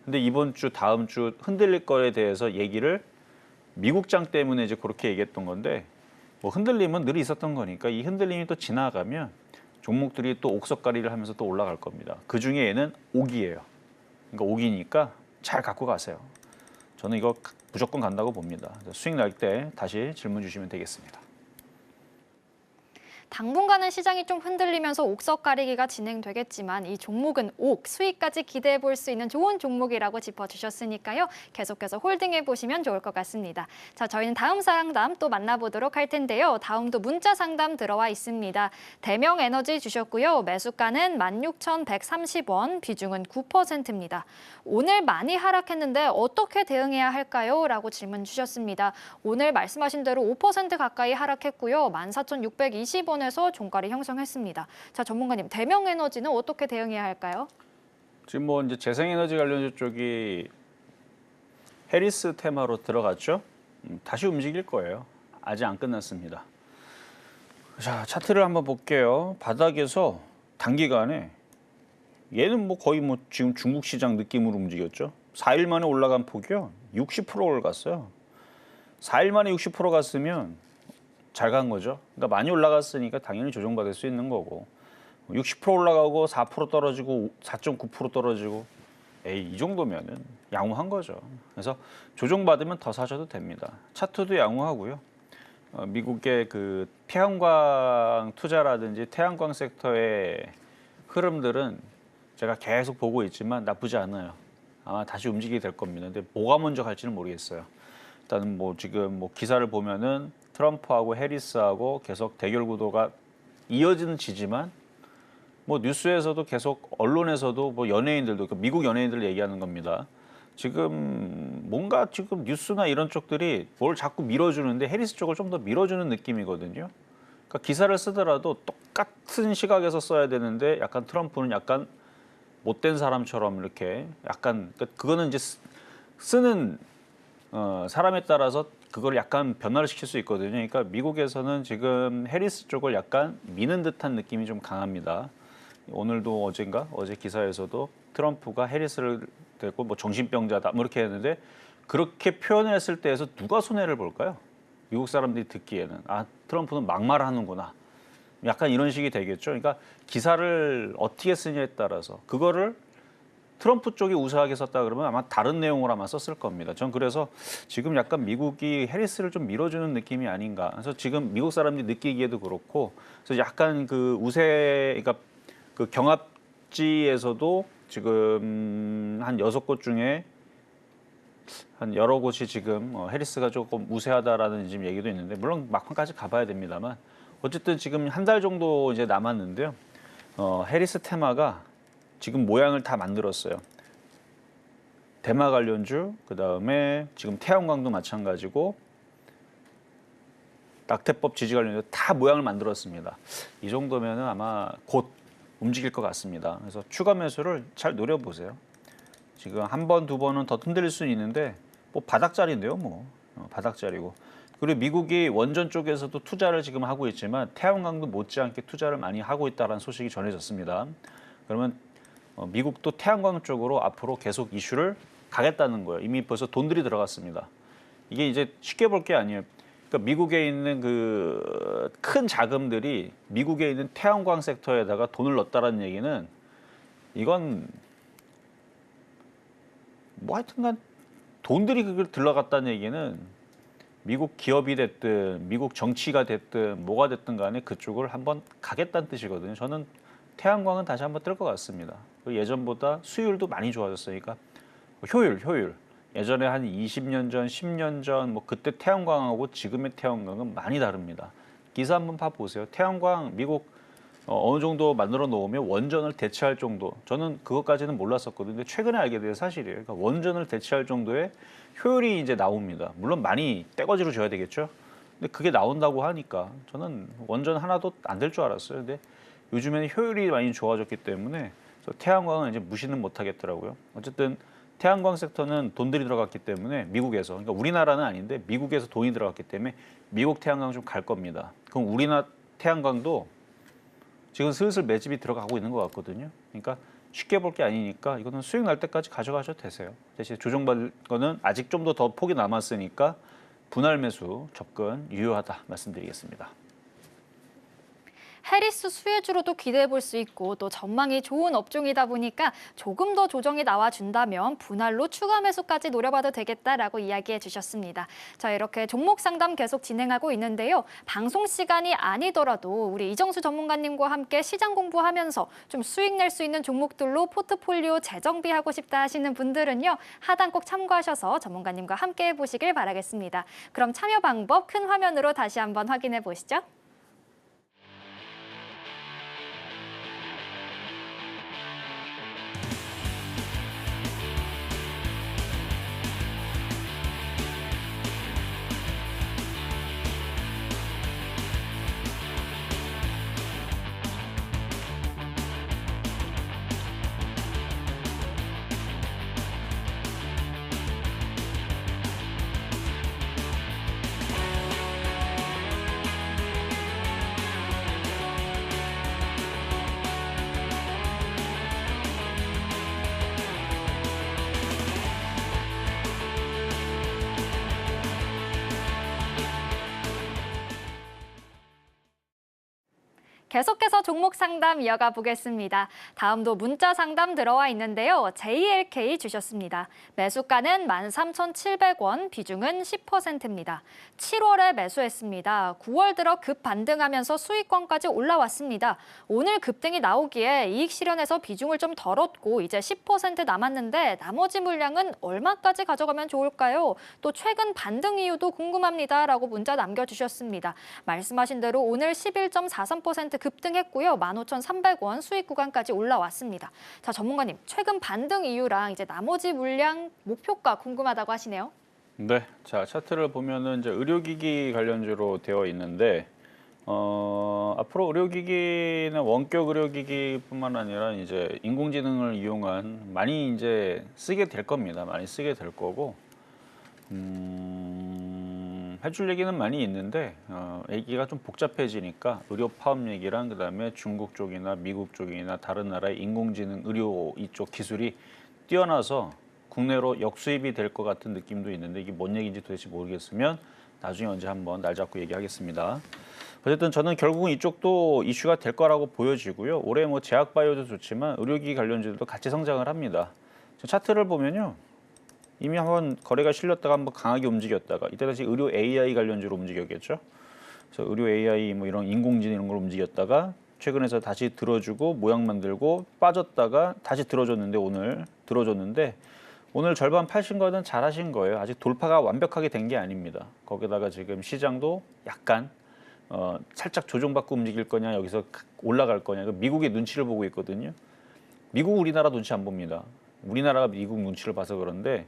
근데 이번 주, 다음 주 흔들릴 거에 대해서 얘기를 미국장 때문에 이제 그렇게 얘기했던 건데, 뭐 흔들림은 늘 있었던 거니까 이 흔들림이 또 지나가면 종목들이 또 옥석가리를 하면서 또 올라갈 겁니다. 그 중에 얘는 옥이에요. 그러니까 옥이니까 잘 갖고 가세요. 저는 이거 무조건 간다고 봅니다. 수익 날 때 다시 질문 주시면 되겠습니다. 당분간은 시장이 좀 흔들리면서 옥석 가리기가 진행되겠지만 이 종목은 수익까지 기대해 볼 수 있는 좋은 종목이라고 짚어주셨으니까요. 계속해서 홀딩해 보시면 좋을 것 같습니다. 자, 저희는 다음 상담 또 만나보도록 할 텐데요. 다음도 문자 상담 들어와 있습니다. 대명에너지 주셨고요. 매수가는 16,130원, 비중은 9%입니다. 오늘 많이 하락했는데 어떻게 대응해야 할까요? 라고 질문 주셨습니다. 오늘 말씀하신 대로 5% 가까이 하락했고요. 14,620원 에서 종가를 형성했습니다. 자, 전문가님, 대명에너지는 어떻게 대응해야 할까요? 지금 뭐 이제 재생에너지 관련주 쪽이 해리스 테마로 들어갔죠. 다시 움직일 거예요. 아직 안 끝났습니다. 자, 차트를 한번 볼게요. 바닥에서 단기간에 얘는 뭐 거의 뭐 지금 중국 시장 느낌으로 움직였죠. 4일 만에 올라간 폭이요. 60%를 갔어요. 4일 만에 60% 갔으면 잘 간 거죠. 그러니까 많이 올라갔으니까 당연히 조정받을 수 있는 거고, 60% 올라가고 4% 떨어지고 4.9% 떨어지고, 이 정도면은 양호한 거죠. 그래서 조정받으면 더 사셔도 됩니다. 차트도 양호하고요. 미국의 그 태양광 투자라든지 태양광 섹터의 흐름들은 제가 계속 보고 있지만 나쁘지 않아요. 아마 다시 움직이게 될 겁니다. 근데 뭐가 먼저 갈지는 모르겠어요. 일단은 뭐 지금 뭐 기사를 보면은 트럼프하고 해리스하고 계속 대결 구도가 이어지는 지지만, 뭐 뉴스에서도 계속 언론에서도 뭐 연예인들도 미국 연예인들 얘기하는 겁니다. 지금 뭔가 지금 뉴스나 이런 쪽들이 뭘 자꾸 밀어주는데 해리스 쪽을 좀 더 밀어주는 느낌이거든요. 그러니까 기사를 쓰더라도 똑같은 시각에서 써야 되는데 약간 트럼프는 약간 못된 사람처럼 이렇게 약간, 그거는 이제 쓰는 사람에 따라서 그걸 약간 변화를 시킬 수 있거든요. 그러니까 미국에서는 지금 해리스 쪽을 약간 미는 듯한 느낌이 좀 강합니다. 오늘도 어제 기사에서도 트럼프가 해리스를 대고 뭐 정신병자다 뭐 이렇게 했는데, 그렇게 표현했을 때에서 누가 손해를 볼까요? 미국 사람들이 듣기에는 트럼프는 막말하는구나. 약간 이런 식이 되겠죠. 그러니까 기사를 어떻게 쓰냐에 따라서 그거를 트럼프 쪽이 우세하게 썼다 그러면 아마 다른 내용으로 아마 썼을 겁니다. 전 그래서 지금 약간 미국이 해리스를 좀 밀어주는 느낌이 아닌가. 그래서 지금 미국 사람들이 느끼기에도 그렇고, 그래서 약간 그 그러니까 그 경합지에서도 지금 한 6곳 중에 한 여러 곳이 지금 해리스가 조금 우세하다라는 지금 얘기도 있는데, 물론 막판까지 가봐야 됩니다만 어쨌든 지금 한 달 정도 이제 남았는데요. 해리스 테마가 지금 모양을 다 만들었어요. 대마 관련주, 그 다음에 지금 태양광도 마찬가지고 낙태법 지지 관련주 다 모양을 만들었습니다. 이 정도면 아마 곧 움직일 것 같습니다. 그래서 추가 매수를 잘 노려보세요. 지금 한 번, 두 번은 더 흔들릴 수는 있는데 뭐 바닥자리인데요, 뭐 바닥자리고. 그리고 미국이 원전 쪽에서도 투자를 지금 하고 있지만 태양광도 못지않게 투자를 많이 하고 있다는 소식이 전해졌습니다. 그러면 미국도 태양광 쪽으로 앞으로 계속 이슈를 가겠다는 거예요. 이미 벌써 돈들이 들어갔습니다. 이게 이제 쉽게 볼 게 아니에요. 그러니까 미국에 있는 그 큰 자금들이 미국에 있는 태양광 섹터에다가 돈을 넣었다는 얘기는, 이건 뭐 하여튼간 돈들이 그걸 들어갔다는 얘기는 미국 기업이 됐든 미국 정치가 됐든 뭐가 됐든 간에 그쪽을 한번 가겠다는 뜻이거든요. 저는 태양광은 다시 한번 뜰 것 같습니다. 그리고 예전보다 수율도 많이 좋아졌으니까 효율. 예전에 한 20년 전, 10년 전 뭐 그때 태양광하고 지금의 태양광은 많이 다릅니다. 기사 한번 봐보세요. 태양광 미국 어느 정도 만들어 놓으면 원전을 대체할 정도. 저는 그것까지는 몰랐었거든요. 근데 최근에 알게 된 사실이에요. 그러니까 원전을 대체할 정도의 효율이 이제 나옵니다. 물론 많이 떼거지로 줘야 되겠죠. 근데 그게 나온다고 하니까 저는 원전 하나도 안 될 줄 알았어요. 근데 요즘에는 효율이 많이 좋아졌기 때문에 태양광은 이제 무시는 못 하겠더라고요. 어쨌든 태양광 섹터는 돈들이 들어갔기 때문에 미국에서, 그러니까 우리나라는 아닌데 미국에서 돈이 들어갔기 때문에 미국 태양광 좀 갈 겁니다. 그럼 우리나라 태양광도 지금 슬슬 매집이 들어가고 있는 것 같거든요. 그러니까 쉽게 볼 게 아니니까 이거는 수익 날 때까지 가져가셔도 되세요. 대신 조정받을 거는 아직 좀 더 폭이 남았으니까 분할 매수 접근 유효하다 말씀드리겠습니다. 해리스 수혜주로도 기대해 볼 수 있고 또 전망이 좋은 업종이다 보니까 조금 더 조정이 나와준다면 분할로 추가 매수까지 노려봐도 되겠다라고 이야기해 주셨습니다. 자, 이렇게 종목 상담 계속 진행하고 있는데요. 방송 시간이 아니더라도 우리 이정수 전문가님과 함께 시장 공부하면서 좀 수익 낼 수 있는 종목들로 포트폴리오 재정비하고 싶다 하시는 분들은요. 하단 꼭 참고하셔서 전문가님과 함께 해보시길 바라겠습니다. 그럼 참여 방법 큰 화면으로 다시 한번 확인해 보시죠. 계속해서 종목 상담 이어가 보겠습니다. 다음도 문자 상담 들어와 있는데요. JLK 주셨습니다. 매수가는 13,700원, 비중은 10%입니다. 7월에 매수했습니다. 9월 들어 급 반등하면서 수익권까지 올라왔습니다. 오늘 급등이 나오기에 이익 실현해서 비중을 좀 덜 얻고 이제 10% 남았는데 나머지 물량은 얼마까지 가져가면 좋을까요? 또 최근 반등 이유도 궁금합니다. 라고 문자 남겨주셨습니다. 말씀하신 대로 오늘 11.43% 급등했고요. 15,300원 수익 구간까지 올라왔습니다. 자, 전문가님, 최근 반등 이유랑 이제 나머지 물량 목표가 궁금하다고 하시네요. 네, 자 차트를 보면은 이제 의료기기 관련주로 되어 있는데 앞으로 의료기기는 원격 의료기기뿐만 아니라 이제 인공지능을 이용한 많이 이제 쓰게 될 겁니다. 많이 쓰게 될 거고. 해줄 얘기는 많이 있는데 얘기가 좀 복잡해지니까 의료 파업 얘기랑 그다음에 중국 쪽이나 미국 쪽이나 다른 나라의 인공지능 의료 이쪽 기술이 뛰어나서 국내로 역수입이 될 것 같은 느낌도 있는데 이게 뭔 얘기인지 도대체 모르겠으면 나중에 언제 한번 날 잡고 얘기하겠습니다. 어쨌든 저는 결국은 이쪽도 이슈가 될 거라고 보여지고요. 올해 뭐 제약바이오도 좋지만 의료기기 관련주들도 같이 성장을 합니다. 차트를 보면요. 이미 한번 거래가 실렸다가 한번 강하게 움직였다가 이때 다시 의료 AI 관련주로 움직였겠죠. 그래서 의료 AI 뭐 이런 인공지능 이런 걸 움직였다가 최근에서 다시 들어주고 모양 만들고 빠졌다가 다시 들어줬는데 오늘 절반 파신 거는 잘하신 거예요. 아직 돌파가 완벽하게 된 게 아닙니다. 거기다가 지금 시장도 약간 살짝 조정받고 움직일 거냐 여기서 올라갈 거냐 미국의 눈치를 보고 있거든요. 미국 우리나라 눈치 안 봅니다. 우리나라가 미국 눈치를 봐서 그런데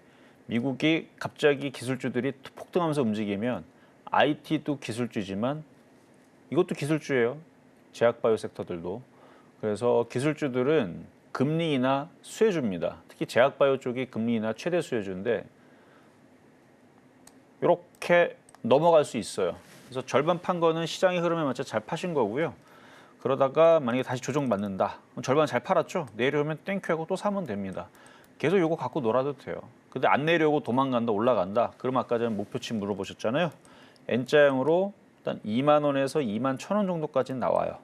미국이 갑자기 기술주들이 폭등하면서 움직이면 IT도 기술주지만 이것도 기술주예요. 제약바이오 섹터들도. 그래서 기술주들은 금리 인하 수혜주입니다. 특히 제약바이오 쪽이 금리 인하 최대 수혜주인데 이렇게 넘어갈 수 있어요. 그래서 절반 판 거는 시장의 흐름에 맞춰 잘 파신 거고요. 그러다가 만약에 다시 조정받는다. 그럼 절반 잘 팔았죠? 내려오면 땡큐하고 또 사면 됩니다. 계속 요거 갖고 놀아도 돼요. 근데 안 내려오고 도망간다, 올라간다. 그럼 아까 전에 목표치 물어보셨잖아요. N자형으로 일단 2만 원에서 2만 1,000원 정도까지는 나와요.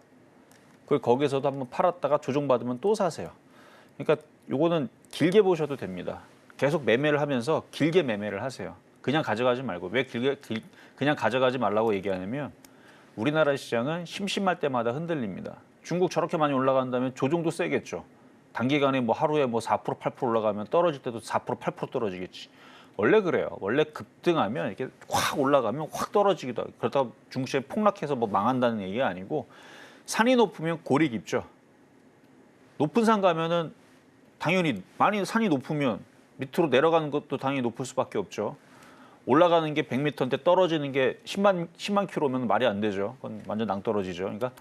그리고 거기서도 한번 팔았다가 조정받으면 또 사세요. 그러니까 요거는 길게 보셔도 됩니다. 계속 매매를 하면서 길게 매매를 하세요. 그냥 가져가지 말고. 왜 그냥 가져가지 말라고 얘기하냐면 우리나라 시장은 심심할 때마다 흔들립니다. 중국 저렇게 많이 올라간다면 조정도 세겠죠. 단기간에 뭐 하루에 뭐 4%, 8% 올라가면 떨어질 때도 4%, 8% 떨어지겠지. 원래 그래요. 원래 급등하면 이렇게 확 올라가면 확 떨어지기도 하고 그러다가 중국 시장이 폭락해서 뭐 망한다는 얘기가 아니고 산이 높으면 골이 깊죠. 높은 산 가면은 당연히 많이 산이 높으면 밑으로 내려가는 것도 당연히 높을 수밖에 없죠. 올라가는 게 100m인데 떨어지는 게 10만 킬로면 말이 안 되죠. 그건 완전 낭떨어지죠. 그러니까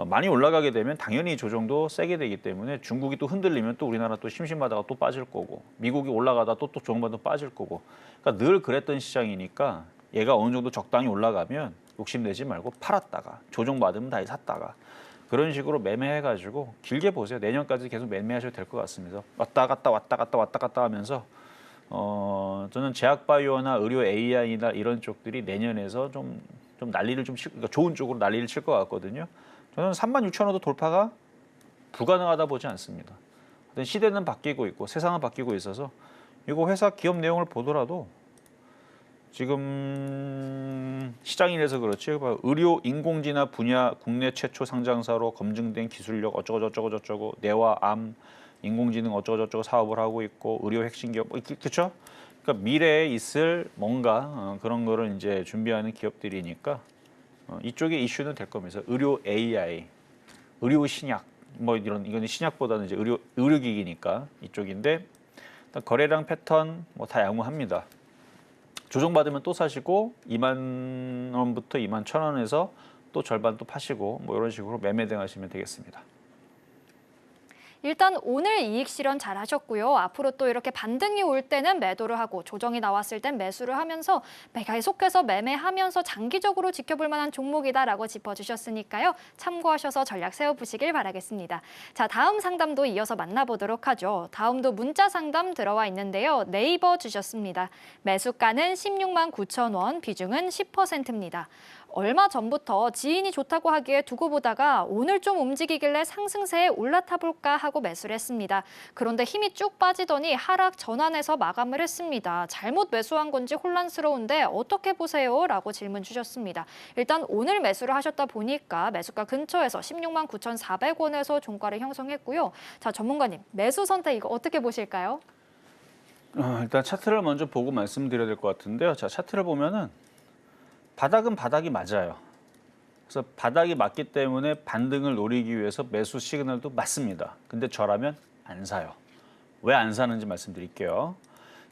많이 올라가게 되면 당연히 조정도 세게 되기 때문에 중국이 또 흔들리면 또 우리나라 또 심심하다가 또 빠질 거고 미국이 올라가다 또 조정받아 빠질 거고 그러니까 늘 그랬던 시장이니까 얘가 어느 정도 적당히 올라가면 욕심내지 말고 팔았다가 조정받으면 다시 샀다가 그런 식으로 매매해가지고 길게 보세요. 내년까지 계속 매매하셔도 될 것 같습니다. 왔다 갔다 하면서 저는 제약바이오나 의료 AI나 이런 쪽들이 내년에서 좀 난리를 그러니까 좋은 쪽으로 난리를 칠 것 같거든요. 저는 36,000원도 돌파가 불가능하다 보지 않습니다. 시대는 바뀌고 있고 세상은 바뀌고 있어서 이거 회사 기업 내용을 보더라도 지금 시장이라서 그렇지 의료 인공지능 분야 국내 최초 상장사로 검증된 기술력 어쩌고 뇌와 암 인공지능 어쩌고 사업을 하고 있고 의료 핵심 기업 그렇죠? 그러니까 미래에 있을 뭔가 그런 거를 이제 준비하는 기업들이니까 이쪽에 이슈는 될 겁니다. 의료 AI, 의료 신약 뭐 이거는 신약보다는 이제 의료기기니까 이쪽인데 거래량 패턴 뭐 다 양호합니다. 조정받으면 또 사시고 2만 원부터 2만 1,000원에서 또 절반 또 파시고 뭐 이런 식으로 매매 대응하시면 되겠습니다. 일단 오늘 이익 실현 잘 하셨고요. 앞으로 또 이렇게 반등이 올 때는 매도를 하고 조정이 나왔을 땐 매수를 하면서 계속해서 매매하면서 장기적으로 지켜볼 만한 종목이다라고 짚어주셨으니까요. 참고하셔서 전략 세워보시길 바라겠습니다. 자, 다음 상담도 이어서 만나보도록 하죠. 다음도 문자 상담 들어와 있는데요. 네이버 주셨습니다. 매수가는 16만 9천 원, 비중은 10%입니다. 얼마 전부터 지인이 좋다고 하기에 두고 보다가 오늘 좀 움직이길래 상승세에 올라타볼까 하고 매수를 했습니다. 그런데 힘이 쭉 빠지더니 하락 전환해서 마감을 했습니다. 잘못 매수한 건지 혼란스러운데 어떻게 보세요? 라고 질문 주셨습니다. 일단 오늘 매수를 하셨다 보니까 매수가 근처에서 16만 9,400원에서 종가를 형성했고요. 자, 전문가님, 매수 선택 이거 어떻게 보실까요? 일단 차트를 먼저 보고 말씀드려야 될 것 같은데요. 자, 차트를 보면은 바닥은 바닥이 맞아요. 그래서 바닥이 맞기 때문에 반등을 노리기 위해서 매수 시그널도 맞습니다. 근데 저라면 안 사요. 왜 안 사는지 말씀드릴게요.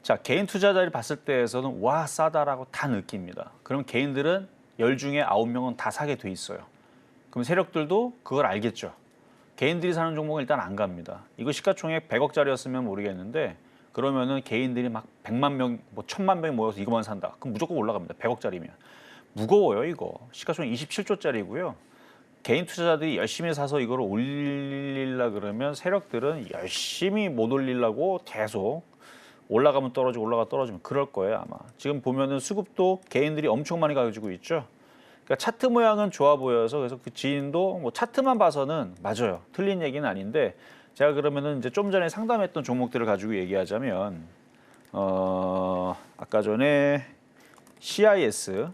자, 개인 투자자를 봤을 때에서는 와 싸다라고 다 느낍니다. 그럼 개인들은 10 중에 9명은 다 사게 돼 있어요. 그럼 세력들도 그걸 알겠죠. 개인들이 사는 종목은 일단 안 갑니다. 이거 시가총액 100억짜리였으면 모르겠는데 그러면은 개인들이 막 100만 명, 뭐 1000만 명이 모여서 이거만 산다. 그럼 무조건 올라갑니다. 100억짜리면. 무거워요, 이거. 시가총액 27조짜리고요. 개인 투자자들이 열심히 사서 이걸 올리려 그러면 세력들은 열심히 못 올리려고 계속 올라가면 떨어지고 올라가 떨어지면 그럴 거예요, 아마. 지금 보면은 수급도 개인들이 엄청 많이 가지고 있죠. 그러니까 차트 모양은 좋아 보여서 그래서 그 지인도 뭐 차트만 봐서는 맞아요. 틀린 얘기는 아닌데 제가 그러면은 이제 좀 전에 상담했던 종목들을 가지고 얘기하자면 아까 전에 CIS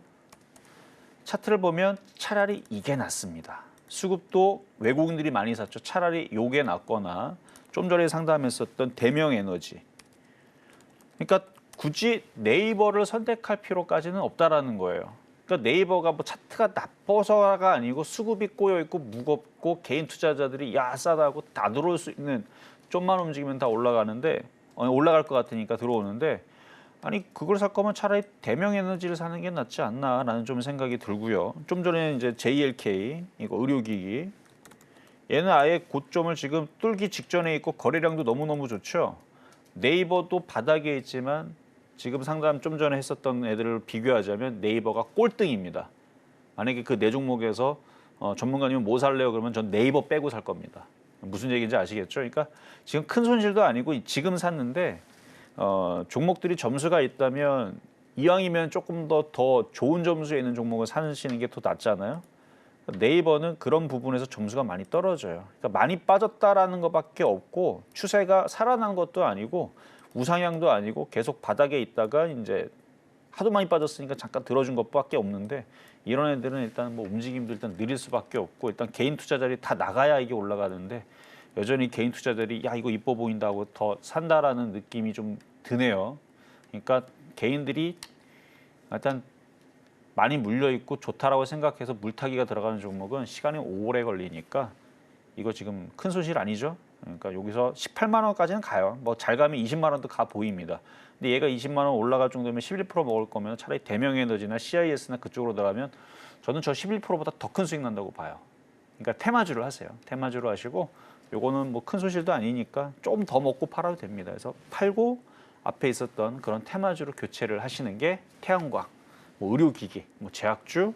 차트를 보면 차라리 이게 낫습니다. 수급도 외국인들이 많이 샀죠. 차라리 요게 낫거나 좀 전에 상담했었던 대명에너지. 그러니까 굳이 네이버를 선택할 필요까지는 없다라는 거예요. 그러니까 네이버가 뭐 차트가 나빠서가 아니고 수급이 꼬여 있고 무겁고 개인 투자자들이 야 싸다고 다 들어올 수 있는 좀만 움직이면 다 올라가는데 올라갈 것 같으니까 들어오는데 아니 그걸 살 거면 차라리 대명에너지를 사는 게 낫지 않나라는 좀 생각이 들고요. 좀 전에 이제 JLK 이거 의료기기 얘는 아예 고점을 지금 뚫기 직전에 있고 거래량도 너무너무 좋죠. 네이버도 바닥에 있지만 지금 상담 좀 전에 했었던 애들을 비교하자면 네이버가 꼴등입니다. 만약에 그 네 종목에서 전문가님은 뭐 살래요? 그러면 전 네이버 빼고 살 겁니다. 무슨 얘기인지 아시겠죠? 그러니까 지금 큰 손실도 아니고 지금 샀는데 종목들이 점수가 있다면 이왕이면 조금 더 좋은 점수에 있는 종목을 사시는 게 더 낫잖아요. 네이버는 그런 부분에서 점수가 많이 떨어져요. 그러니까 많이 빠졌다라는 것밖에 없고 추세가 살아난 것도 아니고 우상향도 아니고 계속 바닥에 있다가 이제 하도 많이 빠졌으니까 잠깐 들어준 것밖에 없는데 이런 애들은 일단 뭐 움직임도 일단 느릴 수밖에 없고 일단 개인 투자자들이 다 나가야 이게 올라가는데 여전히 개인 투자자들이 야 이거 이뻐 보인다고 더 산다라는 느낌이 좀 드네요. 그러니까 개인들이 일단 많이 물려 있고 좋다라고 생각해서 물타기가 들어가는 종목은 시간이 오래 걸리니까 이거 지금 큰 손실 아니죠? 그러니까 여기서 18만 원까지는 가요. 뭐 잘 가면 20만 원도 가 보입니다. 근데 얘가 20만 원 올라갈 정도면 11% 먹을 거면 차라리 대명에너지나 CIS나 그쪽으로 들어가면 저는 저 11%보다 더 큰 수익 난다고 봐요. 그러니까 테마주를 하세요. 테마주로 하시고 요거는 뭐 큰 손실도 아니니까 좀 더 먹고 팔아도 됩니다. 그래서 팔고 앞에 있었던 그런 테마주로 교체를 하시는 게 태양광, 뭐 의료기기, 뭐 제약주,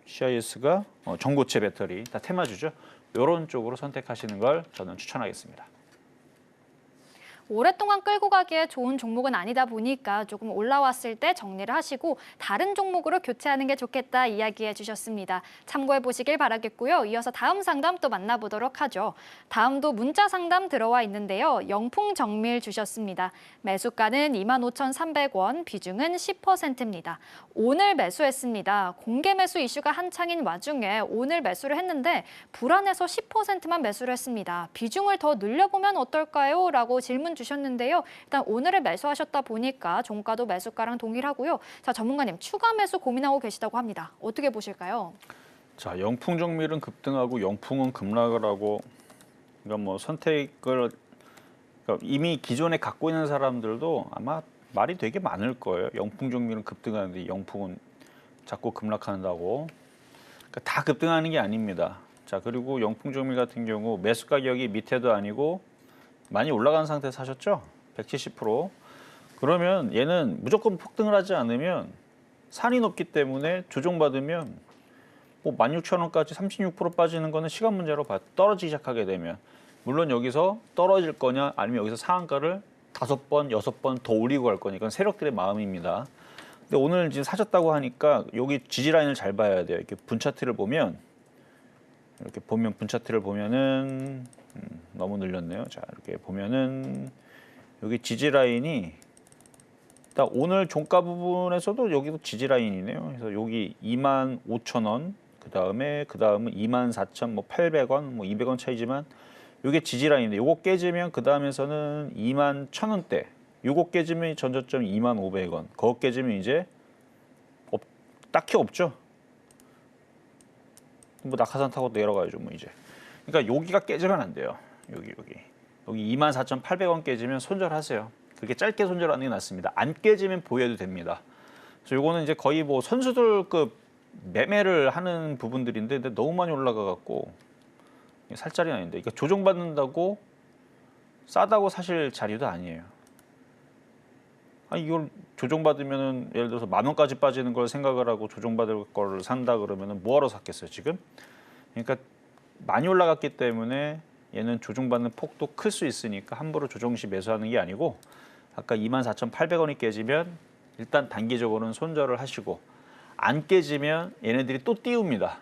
CIS가 전고체 배터리 다 테마주죠. 이런 쪽으로 선택하시는 걸 저는 추천하겠습니다. 오랫동안 끌고 가기에 좋은 종목은 아니다 보니까 조금 올라왔을 때 정리를 하시고 다른 종목으로 교체하는 게 좋겠다 이야기해 주셨습니다. 참고해 보시길 바라겠고요. 이어서 다음 상담 또 만나보도록 하죠. 다음도 문자 상담 들어와 있는데요. 영풍정밀 주셨습니다. 매수가는 25,300원, 비중은 10%입니다. 오늘 매수했습니다. 공개 매수 이슈가 한창인 와중에 오늘 매수를 했는데 불안해서 10%만 매수를 했습니다. 비중을 더 늘려보면 어떨까요? 라고 질문 주셨는데요. 일단 오늘을 매수하셨다 보니까 종가도 매수가랑 동일하고요. 자, 전문가님 추가 매수 고민하고 계시다고 합니다. 어떻게 보실까요? 자, 영풍정밀은 급등하고 영풍은 급락을 하고 그러니까 뭐 선택을 그러니까 이미 기존에 갖고 있는 사람들도 아마 말이 되게 많을 거예요. 영풍정밀은 급등하는데 영풍은 자꾸 급락한다고. 그러니까 다 급등하는 게 아닙니다. 자, 그리고 영풍정밀 같은 경우 매수 가격이 밑에도 아니고 많이 올라간 상태에서 사셨죠? 170%. 그러면 얘는 무조건 폭등을 하지 않으면 산이 높기 때문에 조정받으면 뭐 16,000원까지 36% 빠지는 거는 시간 문제로 떨어지기 시작하게 되면 물론 여기서 떨어질 거냐 아니면 여기서 상한가를 5번, 6번 더 올리고 갈 거니까 세력들의 마음입니다. 근데 오늘 지금 사셨다고 하니까 여기 지지 라인을 잘 봐야 돼요. 이렇게 분 차트를 보면 이렇게 보면 분 차트를 보면은 너무 늘렸네요. 자, 이렇게 보면은 여기 지지 라인이 딱 오늘 종가 부분에서도 여기도 지지 라인이네요. 그래서 여기 25,000원, 그다음은 24,800원, 뭐 200원 차이지만 이게 지지 라인인데 요거 깨지면 그다음에서는 21,000원대. 요거 깨지면 전저점 25,500원. 그거 깨지면 이제 딱히 없죠. 뭐 낙하산 타고 내려가야죠, 뭐 이제. 그러니까 여기가 깨지면 안 돼요. 여기 24,800원 깨지면 손절하세요. 그렇게 짧게 손절하는 게 낫습니다. 안 깨지면 보여도 됩니다. 그래서 요거는 이제 거의 뭐 선수들급 매매를 하는 부분들인데 근데 너무 많이 올라가 갖고 살 자리 아닌데. 그러니까 조정받는다고 싸다고 사실 자리도 아니에요. 아니 이걸 조정받으면은 예를 들어서 10,000원까지 빠지는 걸 생각을 하고 조정받을 거를 산다 그러면은 뭐하러 샀겠어요, 지금? 그러니까 많이 올라갔기 때문에 얘는 조정받는 폭도 클 수 있으니까 함부로 조정 시 매수하는 게 아니고 아까 24,800원이 깨지면 일단 단기적으로는 손절을 하시고 안 깨지면 얘네들이 또 띄웁니다.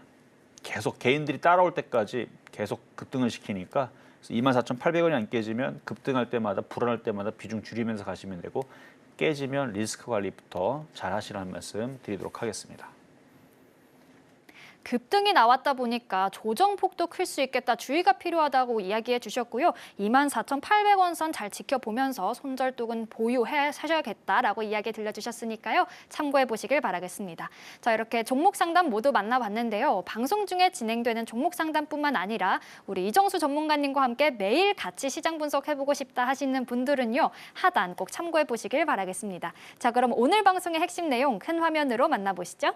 계속 개인들이 따라올 때까지 계속 급등을 시키니까 24,800원이 안 깨지면 급등할 때마다 불안할 때마다 비중 줄이면서 가시면 되고 깨지면 리스크 관리부터 잘 하시라는 말씀 드리도록 하겠습니다. 급등이 나왔다 보니까 조정폭도 클 수 있겠다, 주의가 필요하다고 이야기해 주셨고요. 24,800원 선 잘 지켜보면서 손절독은 보유해 사셔야겠다라고 이야기 들려주셨으니까요. 참고해 보시길 바라겠습니다. 자, 이렇게 종목 상담 모두 만나봤는데요. 방송 중에 진행되는 종목 상담뿐만 아니라 우리 이정수 전문가님과 함께 매일 같이 시장 분석해보고 싶다 하시는 분들은요. 하단 꼭 참고해 보시길 바라겠습니다. 자, 그럼 오늘 방송의 핵심 내용 큰 화면으로 만나보시죠.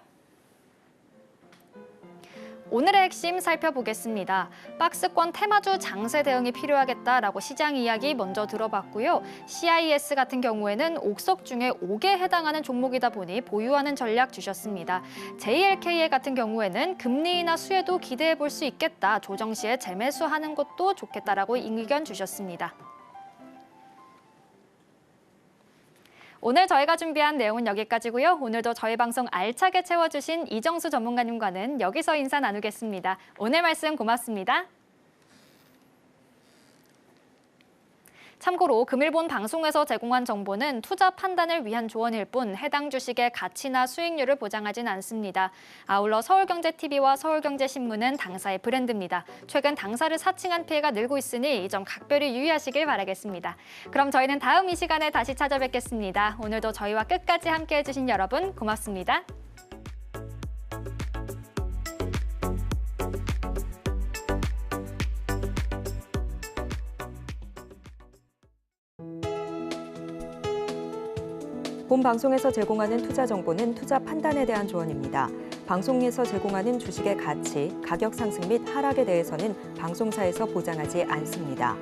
오늘의 핵심 살펴보겠습니다. 박스권 테마주 장세 대응이 필요하겠다라고 시장 이야기 먼저 들어봤고요. CIS 같은 경우에는 옥석 중에 5개에 해당하는 종목이다 보니 보유하는 전략 주셨습니다. JLK 같은 경우에는 금리 인하 수혜도 기대해 볼 수 있겠다. 조정 시에 재매수하는 것도 좋겠다라고 의견 주셨습니다. 오늘 저희가 준비한 내용은 여기까지고요. 오늘도 저희 방송 알차게 채워주신 이정수 전문가님과는 여기서 인사 나누겠습니다. 오늘 말씀 고맙습니다. 참고로 금일본 방송에서 제공한 정보는 투자 판단을 위한 조언일 뿐 해당 주식의 가치나 수익률을 보장하진 않습니다. 아울러 서울경제TV와 서울경제신문은 당사의 브랜드입니다. 최근 당사를 사칭한 피해가 늘고 있으니 이 점 각별히 유의하시길 바라겠습니다. 그럼 저희는 다음 이 시간에 다시 찾아뵙겠습니다. 오늘도 저희와 끝까지 함께해 주신 여러분 고맙습니다. 본 방송에서 제공하는 투자 정보는 투자 판단에 대한 조언입니다. 방송에서 제공하는 주식의 가치, 가격 상승 및 하락에 대해서는 방송사에서 보장하지 않습니다.